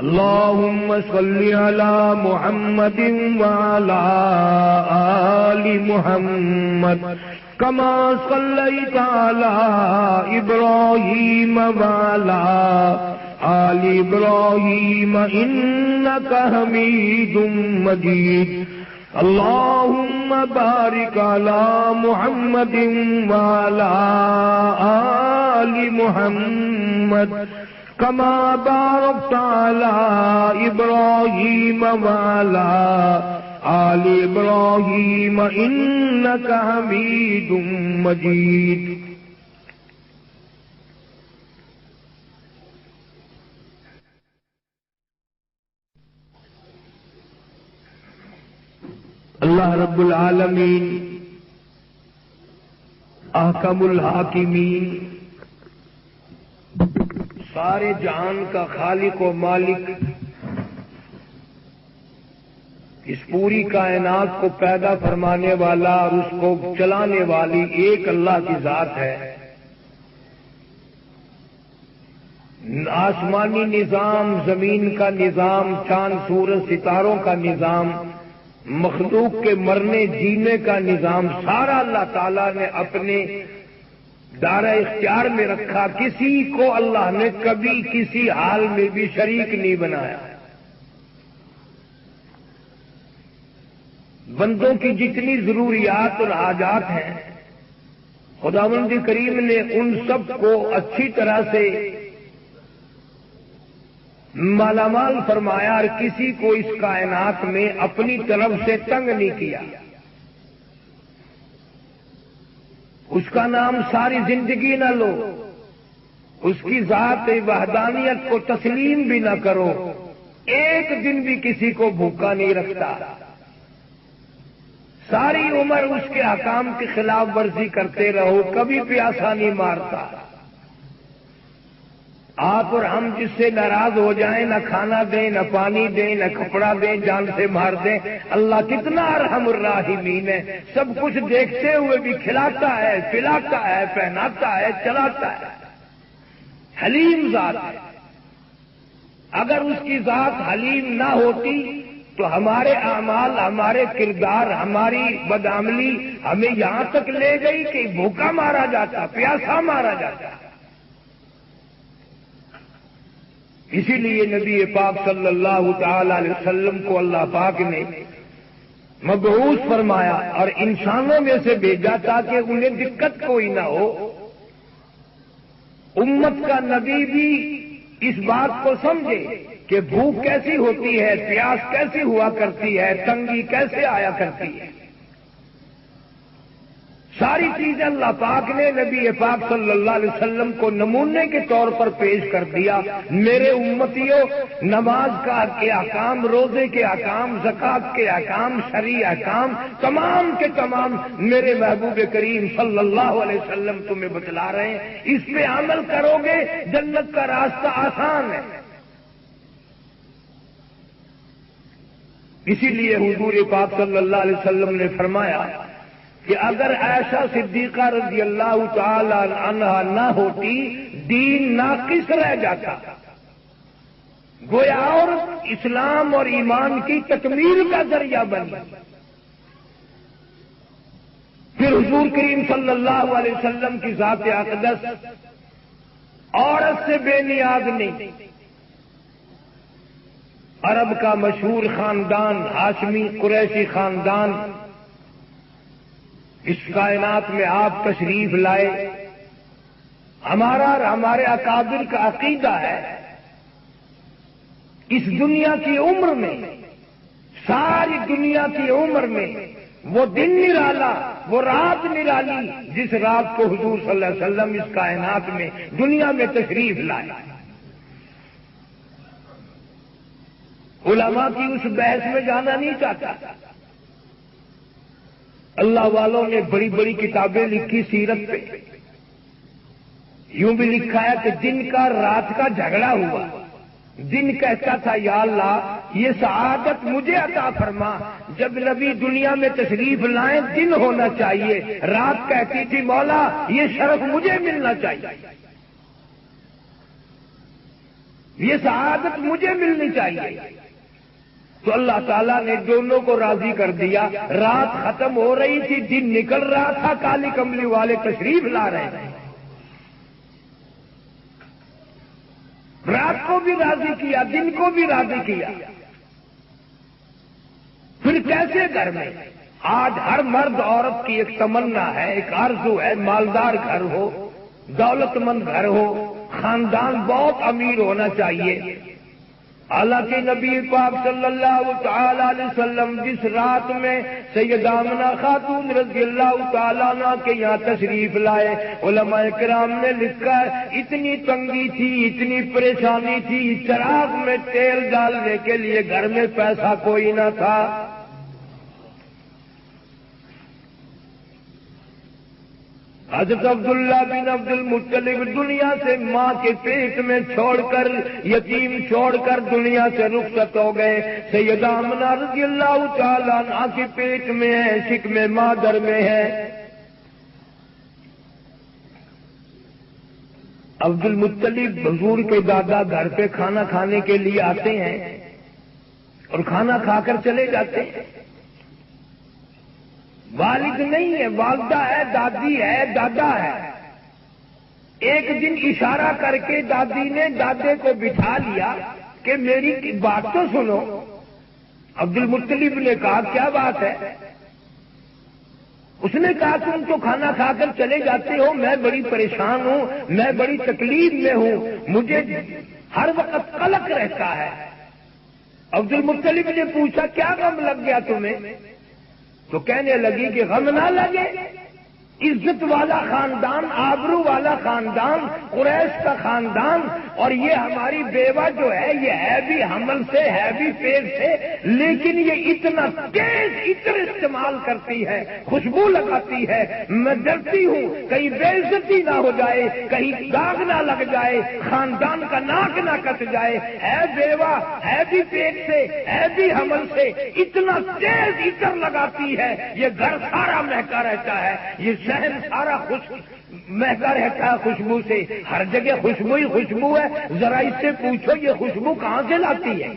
اللهم صل على محمد وعلى آل محمد كما صليت على إبراهيم وعلى آل إبراهيم إنك حميد مجيد اللهم بارك على محمد وعلى آل محمد كما باركت على إبراهيم وعلى آل إبراهيم إنك حميد مجيد اللہ رب العالمین احکم الحاکمین سارے جہان کا خالق و مالک اس پوری کائنات کو پیدا فرمانے والا اور اس کو چلانے والی ایک اللہ کی ذات ہے۔ آسمانی نظام، زمین کا نظام، چاند سورج ستاروں کا نظام، مخلوق کے مرنے جینے کا نظام سارا اللہ تعالیٰ نے اپنے دائرہ اختیار میں رکھا۔ کسی کو اللہ نے کبھی کسی حال میں بھی شریک نہیں بنایا۔ بندوں کی جتنی ضروریات اور حاجات ہیں خداوند کریم نے ان سب کو اچھی طرح سے مالا مال فرمایا اور کسی کو اس کائنات میں اپنی طرف سے تنگ نہیں کیا۔ اس کا نام ساری زندگی نہ لو، اس کی ذات وحدانیت کو تسلیم بھی نہ کرو، ایک دن بھی کسی کو بھوکا نہیں رکھتا، ساری عمر اس کے احکام کی خلاف ورزی کرتے رہو، کبھی پیاسا نہیں مارتا۔ آپ اور ہم جس سے ناراض ہو جائیں، نہ کھانا دیں، نہ پانی دیں، نہ کپڑا دیں، جان سے مار دیں، اللہ کتنا ارحم الراحمین ہے، سب کچھ دیکھتے ہوئے بھی کھلاتا ہے، پلاتا ہے، پہناتا ہے، چلاتا ہے، حلیم ذات ہے۔ اگر اس کی ذات حلیم نہ ہوتی تو ہمارے اعمال، ہمارے کردار، ہماری بدعملی ہمیں یہاں تک لے گئی کہ بھوکا مارا جاتا، پیاسا مارا جاتا۔ اسی لیے نبی پاک صلی اللہ تعالی علیہ وسلم کو اللہ پاک نے مبعوث فرمایا اور انسانوں میں سے بھیجا تاکہ انہیں دقت کوئی نہ ہو۔ امت کا نبی بھی اس بات کو سمجھے کہ بھوک کیسی ہوتی ہے، پیاس کیسی ہوا کرتی ہے، تنگی کیسے آیا کرتی ہے۔ ساری چیزیں اللہ پاک نے نبی پاک صلی اللہ علیہ وسلم کو نمونے کے طور پر پیش کر دیا۔ میرے امتیوں، نماز کا کے احکام، روزے کے احکام، زکات کے احکام، شرعی احکام تمام کے تمام میرے محبوب کریم صلی اللہ علیہ وسلم تمہیں بتلا رہے ہیں، اس پہ عمل کرو گے جنت کا راستہ آسان ہے۔ اسی لیے حضور پاک صلی اللہ علیہ وسلم نے فرمایا کہ اگر عائشہ صدیقہ رضی اللہ تعالی عنہا نہ ہوتی دین ناقص رہ جاتا، گویا اور اسلام اور ایمان کی تکمیل کا ذریعہ بنی۔ پھر حضور کریم صلی اللہ علیہ وسلم کی ذات اقدس عورت سے بے نیاز نہیں۔ عرب کا مشہور خاندان ہاشمی قریشی خاندان، اس کائنات میں آپ تشریف لائے۔ ہمارا اور ہمارے اکابر کا عقیدہ ہے اس دنیا کی عمر میں، ساری دنیا کی عمر میں وہ دن نرالا، وہ رات نرالی جس رات کو حضور صلی اللہ علیہ وسلم اس کائنات میں دنیا میں تشریف لائے۔ علماء کی اس بحث میں جانا نہیں چاہتا۔ اللہ والوں نے بڑی بڑی کتابیں لکھی سیرت پہ، یوں بھی لکھا ہے کہ دن کا رات کا جھگڑا ہوا۔ دن کہتا تھا یا اللہ یہ سعادت مجھے عطا فرما، جب نبی دنیا میں تشریف لائیں دن ہونا چاہیے۔ رات کہتی تھی مولا یہ شرف مجھے ملنا چاہیے۔ یہ سعادت مجھے ملنی چاہیے۔ تو اللہ تعالیٰ نے دونوں کو راضی کر دیا۔ رات ختم ہو رہی تھی، دن نکل رہا تھا، کالی کملی والے تشریف لا رہے تھے۔ رات کو بھی راضی کیا، دن کو بھی راضی کیا۔ پھر کیسے گھر میں؟ آج ہر مرد عورت کی ایک تمنا ہے، ایک آرزو ہے، مالدار گھر ہو، دولت مند گھر ہو، خاندان بہت امیر ہونا چاہیے۔ حالانکہ نبی پاک صلی اللہ تعالی علیہ وسلم جس رات میں سیدہ آمنہ خاتون رضی اللہ تعالیٰ عنہ کے یہاں تشریف لائے، علماء کرام نے لکھا ہے اتنی تنگی تھی، اتنی پریشانی تھی، چراغ میں تیل ڈالنے کے لیے گھر میں پیسہ کوئی نہ تھا۔ حضرت عبداللہ بن عبد المطلب دنیا سے ماں کے پیٹ میں چھوڑ کر، یتیم چھوڑ کر دنیا سے رخصت ہو گئے۔ سیدہ آمنہ رضی اللہ تعالیٰ عنہا کے پیٹ میں ہے، شکم مادر میں ہے۔ عبد المطلب حضور کے دادا گھر پہ کھانا کھانے کے لیے آتے ہیں اور کھانا کھا کر چلے جاتے ہیں۔ والد نہیں ہے، والدہ ہے، دادی ہے، دادا ہے۔ ایک دن اشارہ کر کے دادی نے دادے کو بٹھا لیا کہ میری بات تو سنو۔ عبد المطلب نے کہا کیا بات ہے؟ اس نے کہا تم تو کھانا کھا کر چلے جاتے ہو، میں بڑی پریشان ہوں، میں بڑی تکلیف میں ہوں، مجھے ہر وقت قلق رہتا ہے۔ عبد المطلب نے پوچھا کیا غم لگ گیا تمہیں؟ تو کہنے لگی کہ غم نہ لگے، عزت والا خاندان، آبرو والا خاندان، قریش کا خاندان، اور یہ ہماری بیوہ جو ہے یہ ہے بھی حمل سے، ہے بھی پیٹ سے، لیکن یہ اتنا تیز عطر استعمال کرتی ہے، خوشبو لگاتی ہے، میں ڈرتی ہوں کہیں بے عزتی نہ ہو جائے، کہیں داغ نہ لگ جائے، خاندان کا ناک نہ کٹ جائے، ہے بیوہ، ہے بھی پیٹ سے، ہے بھی حمل سے، اتنا تیز عطر لگاتی ہے، یہ گھر سارا مہکا رہتا ہے، یہ شہر سارا مہکا رہتا ہے خوشبو سے، ہر جگہ خوشبو ہی خوشبو ہے۔ ذرا اس سے پوچھو یہ خوشبو کہاں سے لاتی ہے؟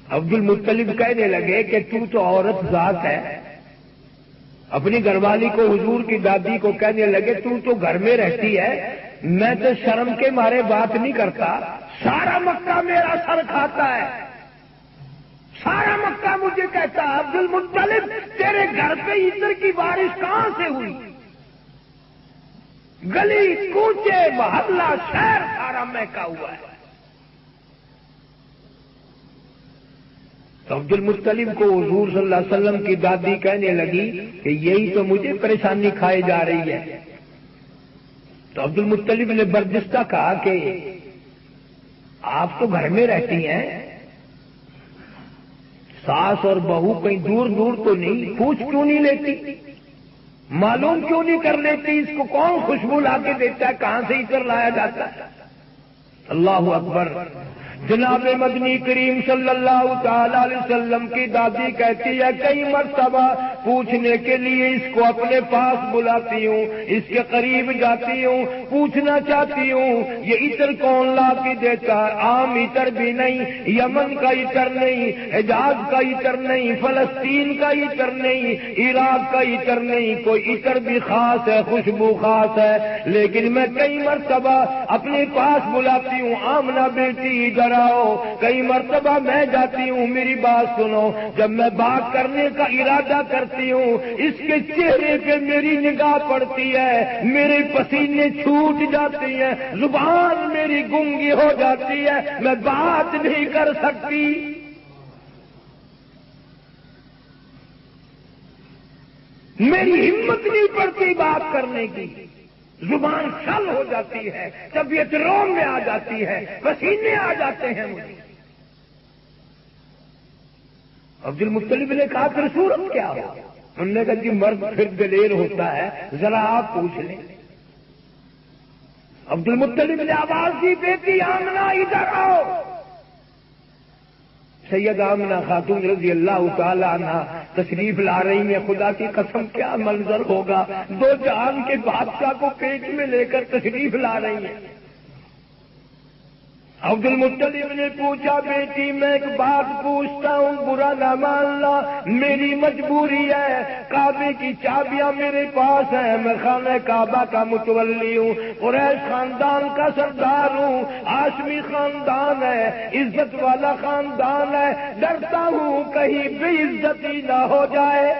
عبد المطلب کہنے لگے کہ تو عورت ذات ہے۔ اپنی گھر والی کو، حضور کی دادی کو کہنے لگے تو گھر میں رہتی ہے، میں تو شرم کے مارے بات نہیں کرتا، سارا مکہ میرا سر کھاتا ہے، سارا مکہ مجھے کہتا ہے عبد المطلب تیرے گھر پہ عطر کی بارش کہاں سے ہوئی؟ گلی کوچے محلہ شہر سارا مہکا ہوا ہے۔ تو عبد المطلب کو حضور صلی اللہ علیہ وسلم کی دادی کہنے لگی کہ یہی تو مجھے پریشانی کھائی جا رہی ہے۔ تو عبد المطلب نے بردستہ کہا کہ آپ تو گھر میں رہتی ہیں، ساس اور بہو کہیں دور دور تو نہیں، پوچھ کیوں نہیں لیتی؟ معلوم کیوں نہیں کر لیتی؟ اس کو کون خوشبو لا کے دیتا ہے؟ کہاں سے عطر لایا جاتا ہے؟ اللہ اکبر۔ جناب مدنی کریم صلی اللہ تعالی علیہ وسلم کی دادی کہتی ہے کئی مرتبہ پوچھنے کے لیے اس کو اپنے پاس بلاتی ہوں، اس کے قریب جاتی ہوں، پوچھنا چاہتی ہوں یہ عطر کون لا کے دیتا ہے؟ عام عطر بھی نہیں، یمن کا عطر نہیں، حجاز کا عطر نہیں، فلسطین کا عطر نہیں، عراق کا عطر نہیں، کوئی عطر بھی خاص ہے، خوشبو خاص ہے۔ لیکن میں کئی مرتبہ اپنے پاس بلاتی ہوں، آمنہ بیٹی ادھر آؤ، کئی مرتبہ میں جاتی ہوں، میری بات سنو، جب میں بات کرنے کا ارادہ کرتی ہوں اس کے چہرے پہ میری نگاہ پڑتی ہے، میرے پسینے چھوٹ جاتی ہیں، زبان میری گنگی ہو جاتی ہے، میں بات نہیں کر سکتی۔ میری ہمت نہیں پڑتی بات کرنے کی، زبان شل ہو جاتی ہے، طبیعت روم میں آ جاتی ہے، پسینے آ جاتے ہیں مجھے۔ عبد المطلب نے کہا پھر صورت کیا ہو؟ انہوں نے کہا جی مرد پھر دلیر ہوتا ہے، ذرا آپ پوچھ لیں۔ عبد المطلب نے آواز دی بیٹی آمنہ ادھر آؤ۔ سید آمنہ خاتون رضی اللہ تعالی عنہ تشریف لا رہی ہیں، خدا کی قسم کیا منظر ہوگا، 2 جہان کے بادشاہ کو پیٹ میں لے کر تشریف لا رہی ہیں۔ عبد المطلب نے پوچھا بیٹی میں ایک بات پوچھتا ہوں، برا نہ ماننا، میری مجبوری ہے، کعبے کی چابیاں میرے پاس ہیں، میں خانہ کعبہ کا متولی ہوں، قریش خاندان کا سردار ہوں، ہاشمی خاندان ہے، عزت والا خاندان ہے، ڈرتا ہوں کہیں بے عزتی نہ ہو جائے۔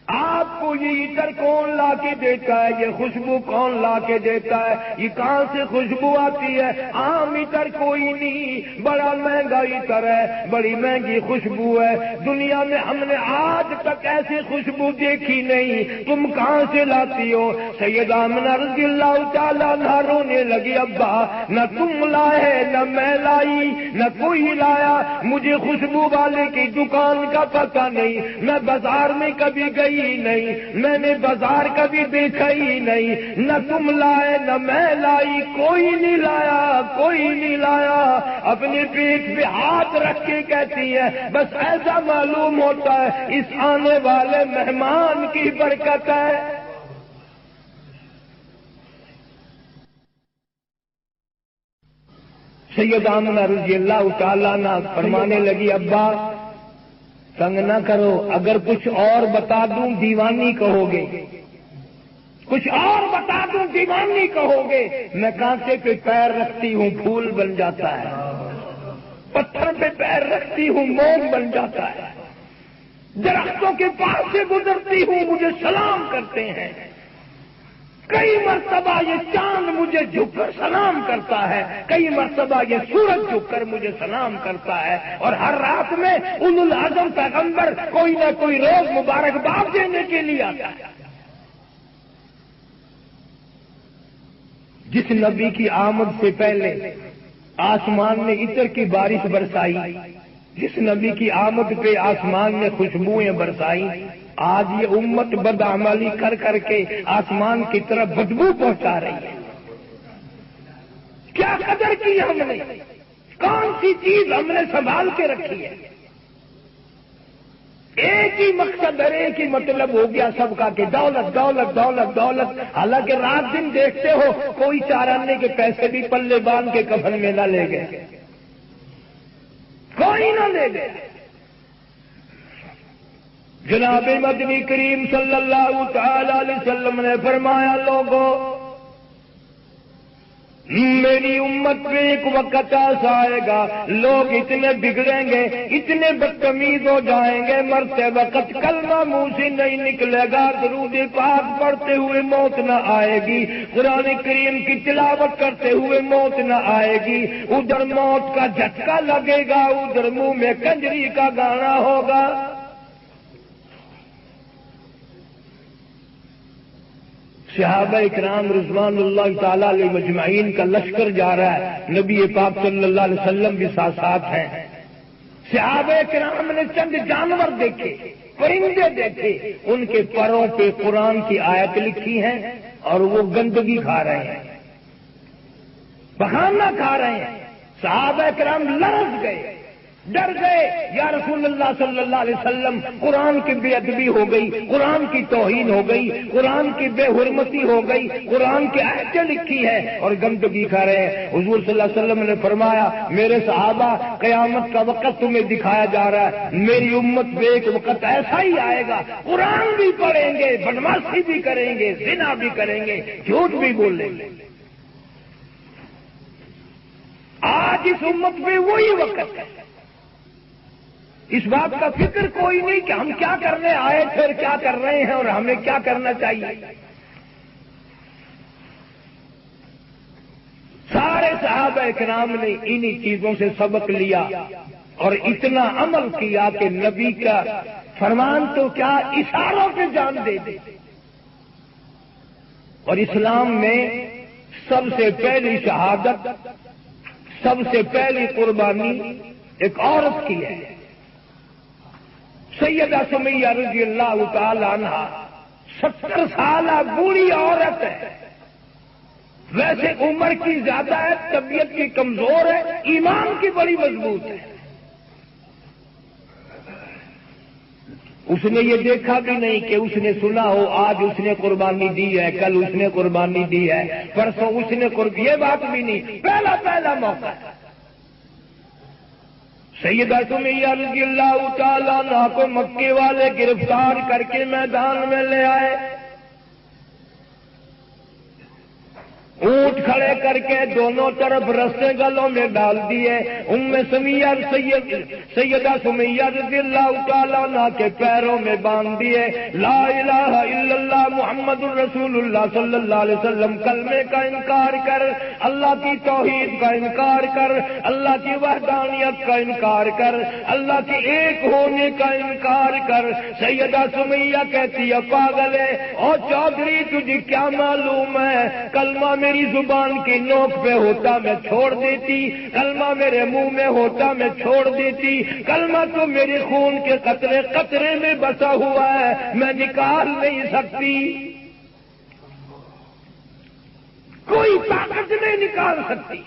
آپ کو یہ عطر کون لا کے دیتا ہے، یہ خوشبو کون لا کے دیتا ہے، یہ کہاں سے خوشبو آتی ہے؟ عام عطر کوئی نہیں، بڑا مہنگا عطر ہے، بڑی مہنگی خوشبو ہے، دنیا میں ہم نے آج تک ایسی خوشبو دیکھی نہیں، تم کہاں سے لاتی ہو؟ سیدہ آمنہ رضی اللہ تعالیٰ عنہا رونے لگی، ابا نہ تم لائے نہ میں لائی نہ کوئی لایا، مجھے خوشبو والے کی دکان کا پتہ نہیں، میں بازار میں کبھی گئی نہیں، میں نے بازار کبھی دیکھا ہی نہیں، نہ تم لائے نہ میں لائی، کوئی نہیں لایا کوئی نہیں لایا۔ اپنے پیٹ پہ ہاتھ رکھ کے کہتی ہے بس ایسا معلوم ہوتا ہے اس آنے والے مہمان کی برکت ہے۔ سیدہ آمنہ رضی اللہ تعالیٰ عنہ فرمانے لگی، ابا تنگ نہ کرو، اگر کچھ اور بتا دوں دیوانی کہو گے، کچھ اور بتا دوں دیوانی کہو گے، میں کانٹے پہ پیر رکھتی ہوں پھول بن جاتا ہے، پتھر پہ پیر رکھتی ہوں موم بن جاتا ہے، درختوں کے پاس سے گزرتی ہوں مجھے سلام کرتے ہیں، کئی مرتبہ یہ چاند مجھے جھک کر سلام کرتا ہے، کئی مرتبہ یہ سورج جھک کر مجھے سلام کرتا ہے، اور ہر رات میں اولو العزم پیغمبر کوئی نہ کوئی روز مبارکباد دینے کے لیے آتا ہے۔ جس نبی کی آمد سے پہلے آسمان نے عطر کی بارش برسائی، جس نبی کی آمد پہ آسمان نے خوشبوئیں برسائی، آج یہ امت بدعملی کر کر کے آسمان کی طرف بدبو پہنچا رہی ہے۔ کیا قدر کی ہم نے، کون سی چیز ہم نے سنبھال کے رکھی ہے؟ ایک ہی مقصد ہے، ایک ہی مطلب ہو گیا سب کا کہ دولت دولت دولت دولت، حالانکہ رات دن دیکھتے ہو کوئی 4 آنے کے پیسے بھی پلے باندھ کے کفن میں نہ لے گئے، کوئی نہ لے گئے۔ جناب مدنی کریم صلی اللہ تعالی علیہ وسلم نے فرمایا، لوگوں میری امت میں ایک وقت ایسا آئے گا لوگ اتنے بگڑیں گے، اتنے بدتمیز ہو جائیں گے، مرتے وقت کلمہ منہ سے نہیں نکلے گا، درود پاک پڑھتے ہوئے موت نہ آئے گی، قرآن کریم کی تلاوت کرتے ہوئے موت نہ آئے گی، ادھر موت کا جھٹکا لگے گا، ادھر منہ میں کنجری کا گانا ہوگا۔ صحابہ اکرام رضوان اللہ تعالی علیہ مجمعین کا لشکر جا رہا ہے، نبی پاک صلی اللہ علیہ وسلم بھی ساتھ ساتھ ہیں۔ صحابہ اکرام نے چند جانور دیکھے، پرندے دیکھے، ان کے پروں پہ قرآن کی آیت لکھی ہے اور وہ گندگی کھا رہے ہیں، بخانا کھا رہے ہیں۔ صحابہ اکرام لرز گئے، ڈر گئے، یا رسول اللہ صلی اللہ علیہ وسلم قرآن کی بے ادبی ہو گئی، قرآن کی توہین ہو گئی، قرآن کی بے حرمتی ہو گئی، قرآن کی آیتیں لکھی ہے اور گندگی کھا رہے ہیں۔ حضور صلی اللہ علیہ وسلم نے فرمایا، میرے صحابہ قیامت کا وقت تمہیں دکھایا جا رہا ہے، میری امت پہ ایک وقت ایسا ہی آئے گا، قرآن بھی پڑھیں گے، بدماشی بھی کریں گے، زنا بھی کریں گے، جھوٹ بھی بولیں گے۔ آج اس امت پہ وہی وقت ہے، اس بات کا فکر کوئی نہیں کہ ہم کیا کرنے آئے پھر کیا کر رہے ہیں اور ہمیں کیا کرنا چاہیے۔ سارے صحابہ اکرام نے انہی چیزوں سے سبق لیا اور اتنا عمل کیا کہ نبی کا فرمان تو کیا اشاروں پہ جان دے دی۔ اور اسلام میں سب سے پہلی شہادت، سب سے پہلی قربانی ایک عورت کی ہے۔ سیدہ سمیہ رضی اللہ تعالی عنہا 70 سالہ بوڑھی عورت ہے، ویسے عمر کی زیادہ ہے، طبیعت کی کمزور ہے، ایمان کی بڑی مضبوط ہے۔ اس نے یہ دیکھا بھی نہیں کہ اس نے سنا ہو آج اس نے قربانی دی ہے، کل اس نے قربانی دی ہے، پرسوں اس نے یہ بات بھی نہیں، پہلا موقع ہے۔ سیدہ سمیہ رضی اللہ تعالیٰ عنہا کو مکے والے گرفتار کر کے میدان میں لے آئے، اونٹ کھڑے کر کے دونوں طرف رسے گلوں میں ڈال دیے، سیدہ سمیہ رضی اللہ تعالیٰ عنہ کے پیروں میں باندھ دیے، لا الہ الا اللہ محمد الرسول اللہ صلی اللہ علیہ وسلم کلمے کا انکار کر، اللہ کی توحید کا انکار کر، اللہ کی وحدانیت کا انکار کر، اللہ کے ایک ہونے کا انکار کر۔ سیدہ سمیہ کہتی ہے پاگل ہے، اور چودھری تجھے کیا معلوم ہے، کلمہ میری زبان کی نوک پہ ہوتا میں چھوڑ دیتی، کلمہ میرے منہ میں ہوتا میں چھوڑ دیتی، کلمہ تو میرے خون کے قطرے قطرے میں بسا ہوا ہے، میں نکال نہیں سکتی، کوئی طاقت نہیں نکال سکتی۔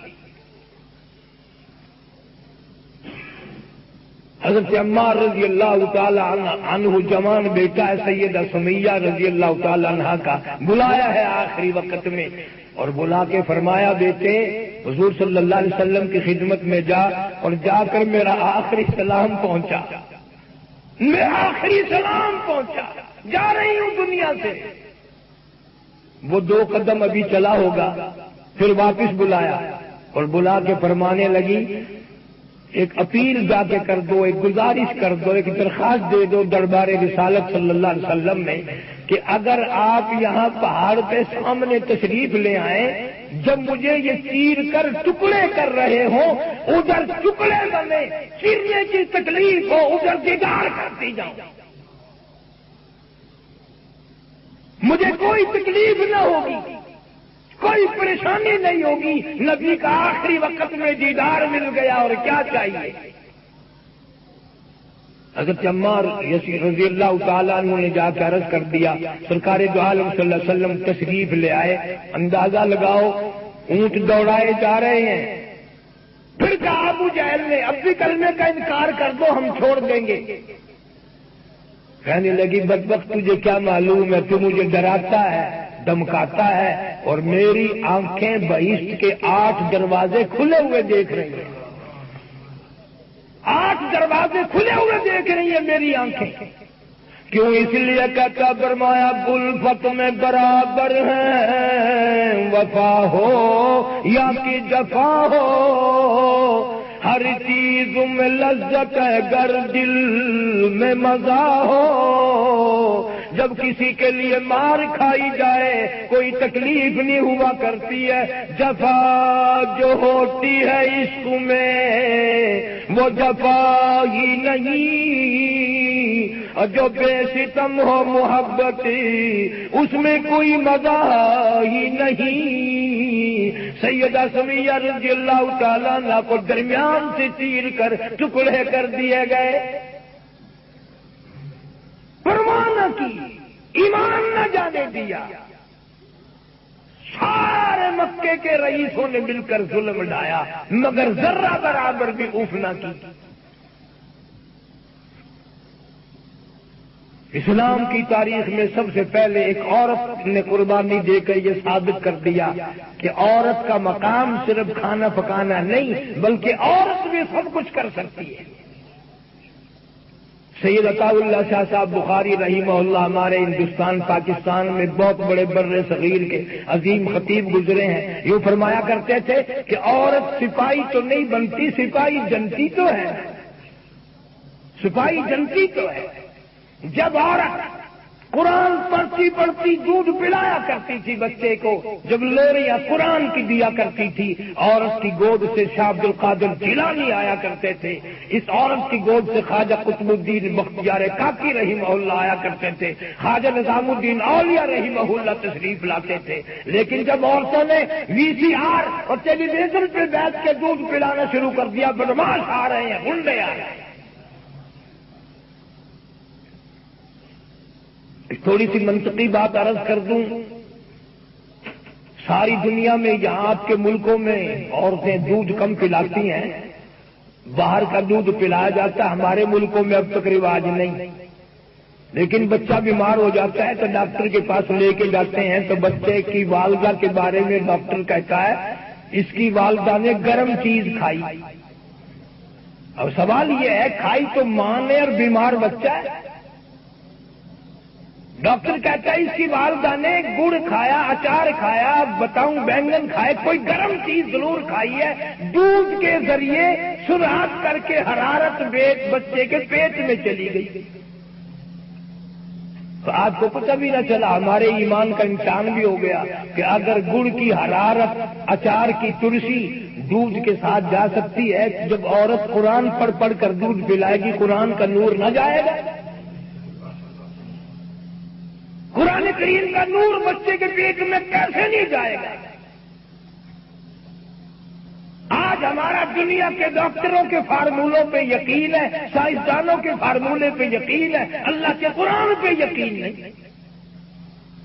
حضرت عمار رضی اللہ تعالی عنہ جوان بیٹا ہے سیدہ سمیہ رضی اللہ تعالی عنہ کا، بلایا ہے آخری وقت میں اور بلا کے فرمایا بیٹے حضور صلی اللہ علیہ وسلم کی خدمت میں جا اور جا کر میرا آخری سلام پہنچا، میں آخری سلام پہنچا، جا رہی ہوں دنیا سے۔ وہ 2 قدم ابھی چلا ہوگا، پھر واپس بلایا اور بلا کے فرمانے لگی ایک اپیل جا کے کر دو، ایک گزارش کر دو، ایک درخواست دے دو دربار رسالت صلی اللہ علیہ وسلم میں کہ اگر آپ یہاں پہاڑ پہ سامنے تشریف لے آئیں، جب مجھے یہ چیر کر ٹکڑے کر رہے ہوں ادھر ٹکڑے بنے، چیرنے کی تکلیف ہو ادھر دیدار کرتی جاؤں، مجھے کوئی تکلیف نہ ہوگی، کوئی پریشانی نہیں ہوگی، نبی کا آخری وقت میں دیدار مل گیا اور کیا چاہیے۔ حضرت عمار رضی اللہ تعالیٰ عنہ نے جا کے عرض کر دیا، سرکار دو عالم صلی اللہ علیہ وسلم تشریف لے آئے، اندازہ لگاؤ اونٹ دوڑائے جا رہے ہیں۔ پھر کہا ابو جہل نے اب بھی کلمے کا انکار کر دو ہم چھوڑ دیں گے۔ کہنے لگی بدبخت تجھے کیا معلوم ہے، تو مجھے ڈراتا ہے دمکاتا ہے اور میری آنکھیں بہشت کے 8 دروازے کھلے ہوئے دیکھ رہی ہیں، 8 دروازے کھلے ہوئے دیکھ رہی ہیں میری آنکھیں۔ کیوں؟ اس لیے کہتا فرمایا الفت میں برابر ہیں، وفا ہو یا کہ جفا ہو، ہر چیز میں لذت ہے گر دل میں مزہ ہو۔ جب کسی کے لیے مار کھائی جائے کوئی تکلیف نہیں ہوا کرتی ہے، جفا جو ہوتی ہے عشق میں وہ جفا ہی نہیں، اور جو بے ستم ہو محبتی اس میں کوئی مزہ ہی نہیں۔ سیدہ سمیہ رضی اللہ تعالیٰ عنہ کو درمیان سے چیر کر ٹکڑے کر دیے گئے، پرواہ نہ کی، ایمان نہ جانے دیا۔ سارے مکے کے رئیسوں نے مل کر ظلم ڈھایا مگر ذرہ برابر بھی اف نہ کی۔ اسلام کی تاریخ میں سب سے پہلے ایک عورت نے قربانی دے کر یہ ثابت کر دیا کہ عورت کا مقام صرف کھانا پکانا نہیں بلکہ عورت بھی سب کچھ کر سکتی ہے۔ سید عطا اللہ شاہ صاحب بخاری رحمہ اللہ ہمارے ہندوستان پاکستان میں بہت بڑے بر صغیر کے عظیم خطیب گزرے ہیں، یوں فرمایا کرتے تھے کہ عورت سپاہی تو نہیں بنتی، سپاہی جنتی تو ہے، سپاہی جنتی تو ہے۔ جب عورت قرآن پڑھتی پڑھتی دودھ پلایا کرتی تھی بچے کو، جب لوریاں قرآن کی دیا کرتی تھی، عورت کی گود سے شاہ عبد القادر جیلانی آیا کرتے تھے، اس عورت کی گود سے خواجہ قطب الدین بختیار کاکی رحمہ اللہ آیا کرتے تھے، خواجہ نظام الدین اولیاء رحمہ اللہ تشریف لاتے تھے۔ لیکن جب عورتوں نے VCR اور ٹیلی ویژن پہ بیٹھ کے دودھ پلانا شروع کر دیا، بدماش آ رہے ہیں، گنڈے آ رہے ہیں۔ تھوڑی سی منطقی بات عرض کر دوں، ساری دنیا میں یہاں آپ کے ملکوں میں عورتیں دودھ کم پلاتی ہیں، باہر کا دودھ پلایا جاتا ہے، ہمارے ملکوں میں اب تک رواج نہیں۔ لیکن بچہ بیمار ہو جاتا ہے تو ڈاکٹر کے پاس لے کے جاتے ہیں تو بچے کی والدہ کے بارے میں ڈاکٹر کہتا ہے اس کی والدہ نے گرم چیز کھائی. اب سوال یہ ہے کھائی تو ماں نے اور بیمار بچہ ہے. ڈاکٹر کہتا ہے اس کی والدہ نے گڑ کھایا, اچار کھایا, بتاؤں بینگن کھائے, کوئی گرم چیز ضرور کھائی ہے. دودھ کے ذریعے سرعت کر کے حرارت بچے کے پیٹ میں چلی گئی. تو آپ کو پتہ بھی نہ چلا. ہمارے ایمان کا امتحان بھی ہو گیا کہ اگر گڑ کی حرارت اچار کی ترسی دودھ کے ساتھ جا سکتی ہے, جب عورت قرآن پڑھ کر دودھ پلائے گی قرآن کا نور نہ جائے گا؟ قرآن کریم کا نور بچے کے پیٹ میں کیسے نہیں جائے گا؟ آج ہمارا دنیا کے ڈاکٹروں کے فارمولوں پہ یقین ہے, سائنسدانوں کے فارمولے پہ یقین ہے, اللہ کے قرآن پہ یقین نہیں,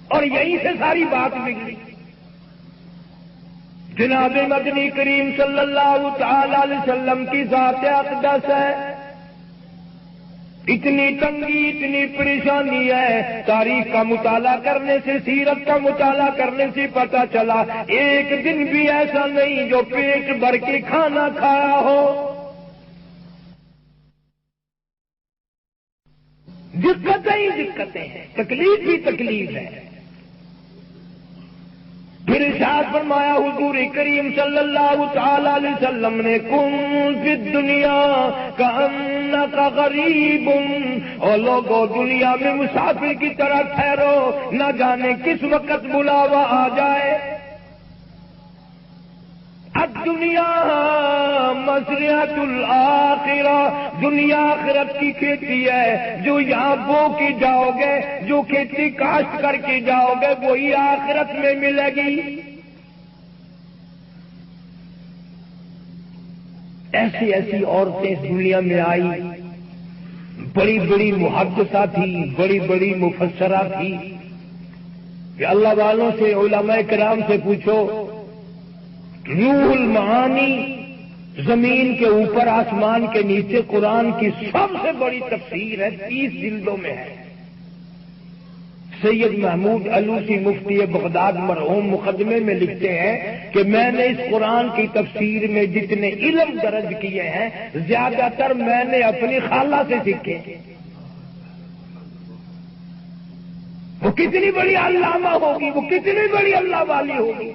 اور یہیں سے ساری بات بگڑی. جناب مدنی کریم صلی اللہ تعالی علیہ وسلم کی ذات اقدس ہے, اتنی تنگی اتنی پریشانی ہے. تاریخ کا مطالعہ کرنے سے, سیرت کا مطالعہ کرنے سے پتہ چلا ایک دن بھی ایسا نہیں جو پیٹ بھر کے کھانا کھایا ہو. دقتیں ہی دقتیں ہیں, تکلیف ہی تکلیف ہے. پھر ارشاد فرمایا حضور کریم صلی اللہ تعالی علیہ وسلم نے کن فی الدنیا کأنک غریب, اور لوگوں دنیا میں مسافر کی طرح ٹھہرو, نہ جانے کس وقت بلاوا آ جائے. الدنیا مزرعۃ الآخرہ, دنیا آخرت کی کھیتی ہے. جو یہاں بو کے جاؤ گے, جو کھیتی کاشت کر کے جاؤ گے, وہی آخرت میں ملے گی. ایسی ایسی عورتیں اس دنیا میں آئی, بڑی بڑی محدثہ تھی, بڑی بڑی مفسرہ تھی. کہ اللہ والوں سے, علماء کرام سے پوچھو, روح المعانی زمین کے اوپر آسمان کے نیچے قرآن کی سب سے بڑی تفسیر ہے, 30 جلدوں میں ہے. سید محمود علوسی مفتی بغداد مرحوم مقدمے میں لکھتے ہیں کہ میں نے اس قرآن کی تفسیر میں جتنے علم درج کیے ہیں زیادہ تر میں نے اپنی خالہ سے سیکھے. وہ کتنی بڑی علامہ ہوگی, وہ کتنی بڑی اللہ والی ہوگی.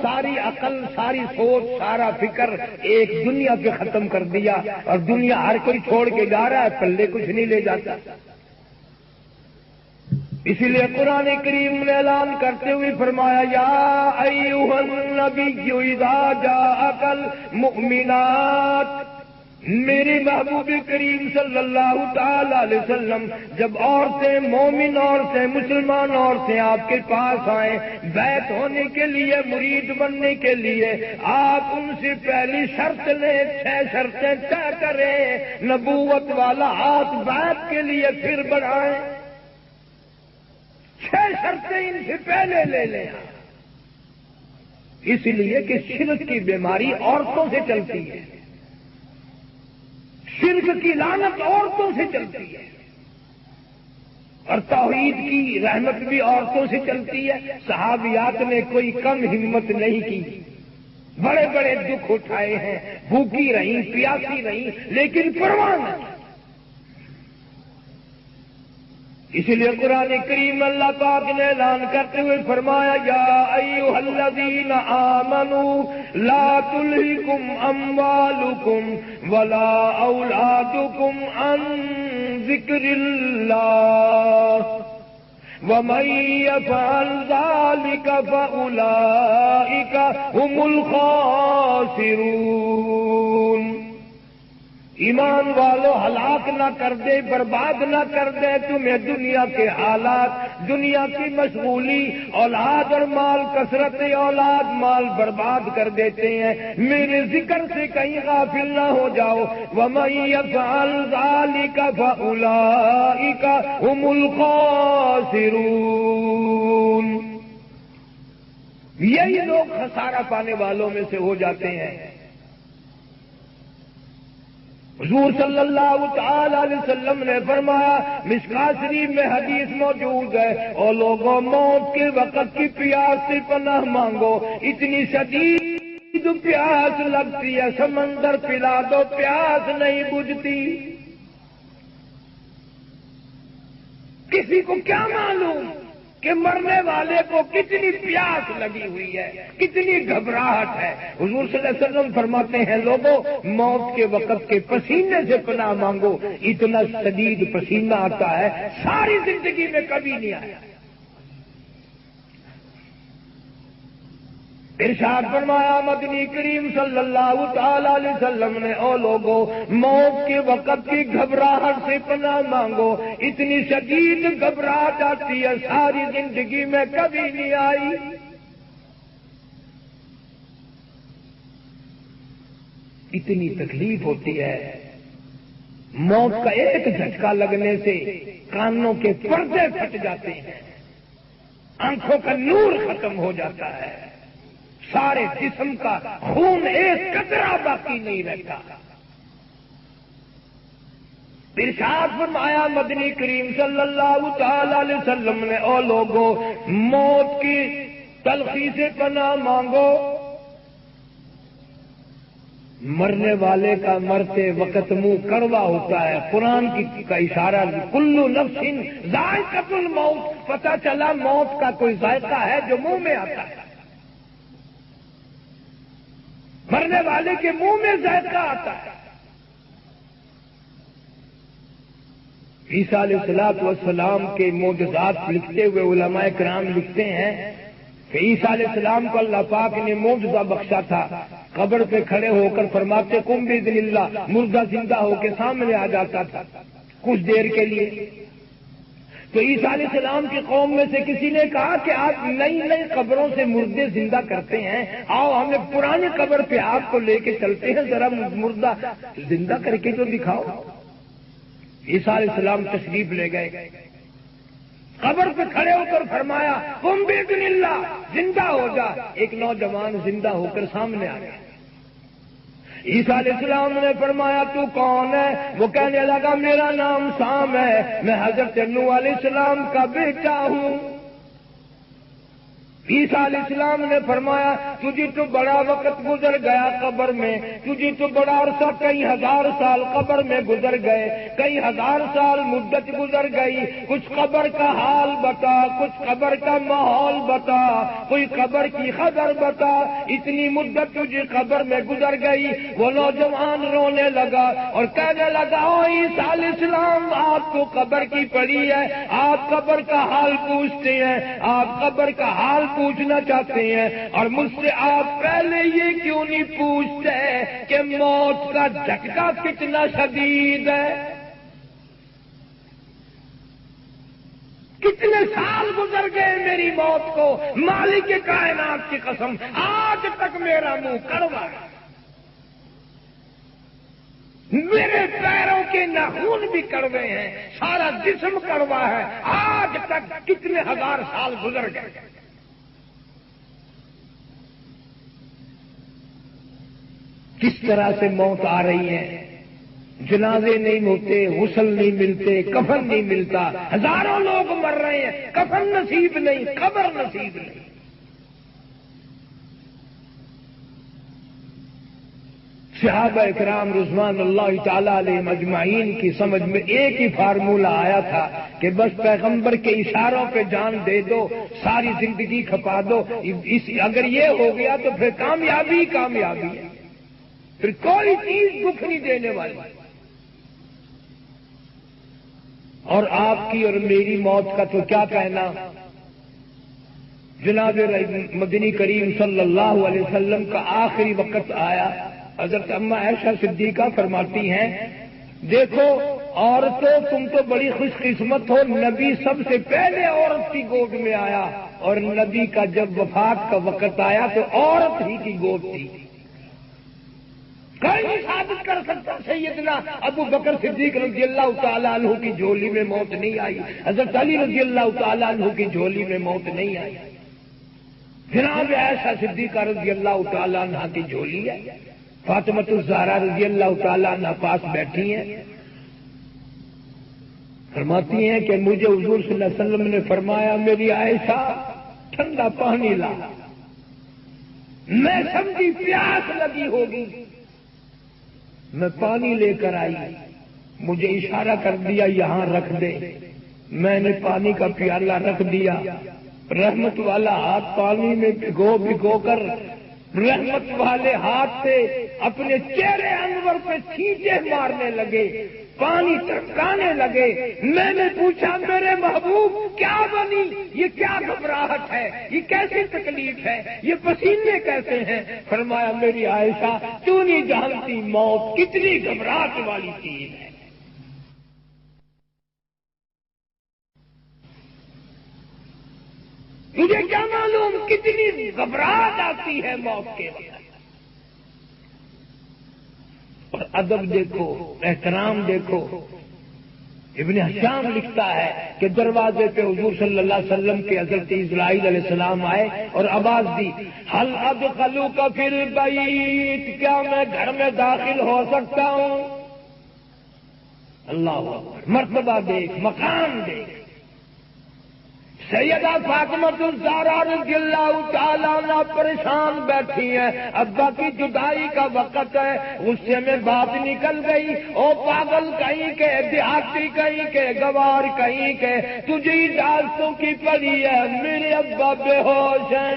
ساری عقل, ساری سوچ, سارا فکر ایک دنیا پہ ختم کر دیا, اور دنیا ہر کوئی چھوڑ کے جا رہا ہے, پلے کچھ نہیں لے جاتا. اسی لیے قرآن کریم نے اعلان کرتے ہوئے فرمایا یا ایھا النبی اذا جاءک المؤمنات, میرے محبوب کریم صلی اللہ تعالی علیہ وسلم جب عورتیں, مومن عورتیں, مسلمان عورتیں آپ کے پاس آئیں بیعت ہونے کے لیے, مرید بننے کے لیے, آپ ان سے پہلی شرط لیں, 6 شرطیں طے کریں. نبوت والا ہاتھ بیعت کے لیے پھر بڑھائیں, 6 شرطیں ان سے پہلے لے لیں. اس لیے کہ شرک کی بیماری عورتوں سے چلتی ہے, شرک کی لعنت عورتوں سے چلتی ہے, اور توحید کی رحمت بھی عورتوں سے چلتی ہے. صحابیات نے کوئی کم ہمت نہیں کی, بڑے بڑے دکھ اٹھائے ہیں, بھوکی رہیں, پیاسی رہیں, لیکن پرواہ نہیں. اسی لیے قرآن کریم اللہ پاک نے اعلان کرتے ہوئے فرمایا یا ایھا الذین آمنوا لا تلہکم اموالکم ولا اولادکم عن ذکر اللہ ومن یفعل ذلک فاولئک هم الخاسرون. ایمان والو ہلاک نہ کر دے, برباد نہ کر دے تمہیں دنیا کے حالات, دنیا کی مشغولی, اولاد اور مال, کثرت اولاد مال برباد کر دیتے ہیں. میرے ذکر سے کہیں غافل نہ ہو جاؤ. وَمَن يَفْعَلْ ذَلِكَ فَأُولَئِكَ هُمُ الْخَاسِرُونَ. یہی لوگ خسارہ پانے والوں میں سے ہو جاتے ہیں۔ حضور صلی اللہ تعالی علیہ وسلم نے فرمایا، مشکوٰۃ شریف میں حدیث موجود ہے، اور لوگوں موت کے وقت کی پیاس سے پناہ مانگو، اتنی شدید پیاس لگتی ہے سمندر پلا دو پیاس نہیں بجھتی۔ کسی کو کیا معلوم کہ مرنے والے کو کتنی پیاس لگی ہوئی ہے، کتنی گھبراہٹ ہے۔ حضور صلی اللہ علیہ وسلم فرماتے ہیں، لوگوں موت کے وقت کے پسینے سے پناہ مانگو، اتنا شدید پسینہ آتا ہے ساری زندگی میں کبھی نہیں آیا۔ ارشاد فرمایا مدنی کریم صلی اللہ تعالی علیہ وسلم نے، او لوگوں موت کے وقت کی گھبراہٹ سے پناہ مانگو، اتنی شدید گھبراہٹ آتی ہے ساری زندگی میں کبھی نہیں آئی۔ اتنی تکلیف ہوتی ہے، موت کا ایک جھٹکا لگنے سے کانوں کے پردے پھٹ جاتے ہیں، آنکھوں کا نور ختم ہو جاتا ہے، سارے جسم کا خون ایک قطرہ باقی نہیں رہتا۔ ارشاد فرمایا مدنی کریم صلی اللہ تعالی علیہ وسلم نے، او لوگوں موت کی تلخی سے پناہ مانگو، مرنے والے کا مرتے وقت منہ کڑوا ہوتا ہے۔ قرآن کا اشارہ، کلو نفس ذائقۃ الموت، پتہ چلا موت کا کوئی ذائقہ ہے جو منہ میں آتا ہے، مرنے والے کے منہ میں ذائقہ آتا ہے۔ عیسیٰ علیہ السلام کے معجزات لکھتے ہوئے علماء کرام لکھتے ہیں کہ عیسیٰ علیہ السلام کو اللہ پاک نے معجزہ بخشا تھا، قبر پہ کھڑے ہو کر فرماتے قم بإذن اللہ، مردہ زندہ ہو کے سامنے آ جاتا تھا کچھ دیر کے لیے۔ تو عیسیٰ علیہ السلام کی قوم میں سے کسی نے کہا کہ آپ نئی نئی قبروں سے مردے زندہ کرتے ہیں، آؤ ہمیں پرانی قبر پہ آپ کو لے کے چلتے ہیں، ذرا مردہ زندہ کر کے تو دکھاؤ۔ عیسیٰ علیہ السلام تشریف لے گئے، قبر پہ کھڑے ہو کر فرمایا قم بإذن اللہ، زندہ ہو جا۔ ایک نوجوان زندہ ہو کر سامنے آ گیا۔ عیسیٰ علیہ السلام نے فرمایا تو کون ہے؟ وہ کہنے لگا میرا نام سام ہے، میں حضرت نوح علیہ السلام کا بیٹا ہوں۔ عیسیٰ علیہ السلام نے فرمایا تجھے تو بڑا وقت گزر گیا قبر میں، تجھے تو بڑا عرصہ کئی ہزار سال قبر میں گزر گئے، کئی ہزار سال مدت گزر گئی، کچھ قبر کا حال بتا، کچھ قبر کا ماحول بتا، کوئی قبر کی خبر بتا، اتنی مدت تجھے قبر میں گزر گئی۔ وہ نوجوان رونے لگا اور کہنے لگا او عیسیٰ علیہ السلام آپ کو قبر کی پڑی ہے، آپ قبر کا حال پوچھتے ہیں، آپ قبر کا حال پوچھنا چاہتے ہیں، اور مجھ سے آپ پہلے یہ کیوں نہیں پوچھتے کہ موت کا جھٹکا کتنا شدید ہے؟ کتنے سال گزر گئے میری موت کو، مالک کائنات کی قسم آج تک میرا منہ کڑوا ہے، میرے پیروں کے ناخن بھی کڑوے ہیں، سارا جسم کڑوا ہے، آج تک کتنے ہزار سال گزر گئے۔ کس طرح سے موت آ رہی ہے، جنازے نہیں ہوتے، غسل نہیں ملتے، کفن نہیں ملتا، ہزاروں لوگ مر رہے ہیں، کفن نصیب نہیں، قبر نصیب نہیں۔ صحابہ اکرام رضوان اللہ تعالی علیہم اجمعین کی سمجھ میں ایک ہی فارمولہ آیا تھا کہ بس پیغمبر کے اشاروں پہ جان دے دو، ساری زندگی کھپا دو، اگر یہ ہو گیا تو پھر کامیابی کامیابی ہے، پھر کوئی چیز دکھ نہیں دینے والی۔ اور آپ کی اور میری موت کا تو کیا کہنا، جناب مدنی کریم صلی اللہ علیہ وسلم کا آخری وقت آیا، حضرت اماں عائشہ صدیقہ فرماتی ہیں دیکھو عورتوں تم تو بڑی خوش قسمت ہو، نبی سب سے پہلے عورت کی گود میں آیا، اور نبی کا جب وفات کا وقت آیا تو عورت ہی کی گود تھی۔ کوئی نہیں ثابت کر سکتا سیدنا ابو بکر صدیق رضی اللہ تعالیٰ عنہ کی جھولی میں موت نہیں آئی، حضرت علی رضی اللہ تعالیٰ عنہ کی جھولی میں موت نہیں آئی۔ جناب عائشہ صدیقہ رضی اللہ تعالیٰ عنہ کی جھولی ہے، فاطمہ الزہرا رضی اللہ تعالیٰ عنہ پاس بیٹھی ہیں، فرماتی ہیں کہ مجھے حضور صلی اللہ علیہ وسلم نے فرمایا میری عائشہ ٹھنڈا پانی لا، میں سمجھی پیاس لگی ہوگی، میں پانی لے کر آئی، مجھے اشارہ کر دیا یہاں رکھ دے، میں نے پانی کا پیالہ رکھ دیا، رحمت والا ہاتھ پانی میں بھگو کر رحمت والے ہاتھ سے اپنے چہرے انور پہ چھینٹے مارنے لگے، پانی ٹپکانے لگے۔ میں نے پوچھا میرے محبوب کیا بنی، یہ کیا گھبراہٹ ہے، یہ کیسی تکلیف ہے، یہ پسینے کیسے ہیں؟ فرمایا میری عائشہ تو نہیں جانتی موت کتنی گھبراہٹ والی چیز ہے۔ تجھے کیا معلوم کتنی گھبراہٹ آتی ہے موت کے وقت۔ اور ادب دیکھو، احترام دیکھو۔ ابن حشام لکھتا ہے کہ دروازے پہ حضور صلی اللہ علیہ وسلم کے حضرت اسرائیل علیہ السلام آئے اور آواز دی حل ادخلوک فی البیت، کیا میں گھر میں داخل ہو سکتا ہوں؟ اللہ اکبر، مرتبہ دیکھ، مقام دیکھ۔ سیدہ فاطمہ الزہرا رضی اللہ تعالیٰ عنہ پریشان بیٹھی ہیں، ابا کی جدائی کا وقت ہے، غصے میں بات نکل گئی، او پاگل کہیں کہ، دیہاتی کہیں کہ، گوار کہیں کہ، تجھے اجازتوں کی پڑی ہے، میرے ابا بے ہوش ہیں۔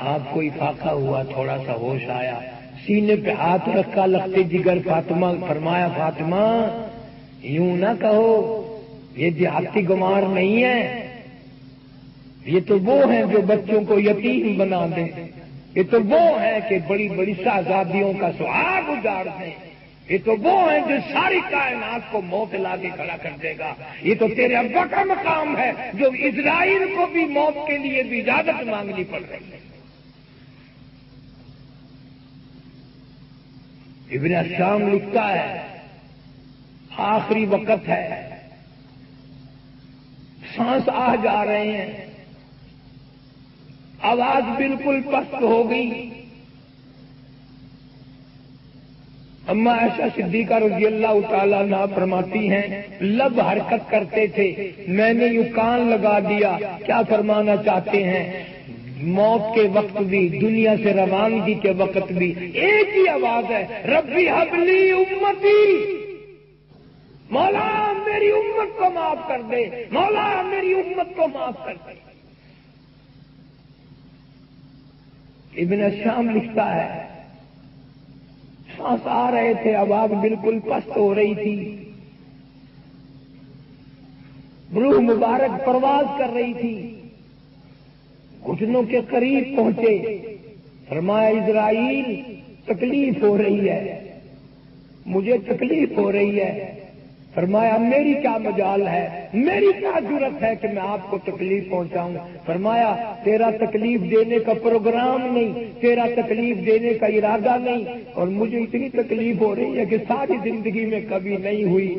آپ کو افاقہ ہوا، تھوڑا سا ہوش آیا، سینے پہ ہاتھ رکھا، لختے جگر فاطمہ، فرمایا فاطمہ یوں نہ کہو، یہ دیہاتی گمار نہیں ہے، یہ تو وہ ہیں جو بچوں کو یتیم بنا دیں، یہ تو وہ ہیں کہ بڑی بڑی شہزادیوں کا سہاگ اجاڑ دیں، یہ تو وہ ہیں جو ساری کائنات کو موت لا کے کھڑا کر دے گا۔ یہ تو تیرے ابا کا مقام ہے جو اسرائیل کو بھی موت کے لیے بھی اجازت مانگنی پڑ رہی ہے۔ ابن حشام لکھتا ہے آخری وقت ہے، سانس آ جا رہے ہیں، آواز بالکل پست ہو گئی۔ اما عائشہ صدیقہ رضی اللہ تعالیٰ عنہ فرماتی ہیں لب حرکت کرتے تھے، میں نے یوں کان لگا دیا، کیا فرمانا چاہتے ہیں؟ موت کے وقت بھی، دنیا سے روانگی کے وقت بھی ایک ہی آواز ہے، ربی حبلی امتی، مولا میری امت کو معاف کر دے، مولا میری امت کو معاف کر دے۔ ابن حشام لکھتا ہے سانس آ رہے تھے، آواز بالکل پست ہو رہی تھی، روح مبارک پرواز کر رہی تھی، گھٹنوں کے قریب پہنچے، فرمایا اسرائیل تکلیف ہو رہی ہے، مجھے تکلیف ہو رہی ہے۔ فرمایا میری کیا مجال ہے، میری کیا جرت ہے کہ میں آپ کو تکلیف پہنچاؤں؟ فرمایا تیرا تکلیف دینے کا پروگرام نہیں، تیرا تکلیف دینے کا ارادہ نہیں، اور مجھے اتنی تکلیف ہو رہی ہے کہ ساری زندگی میں کبھی نہیں ہوئی۔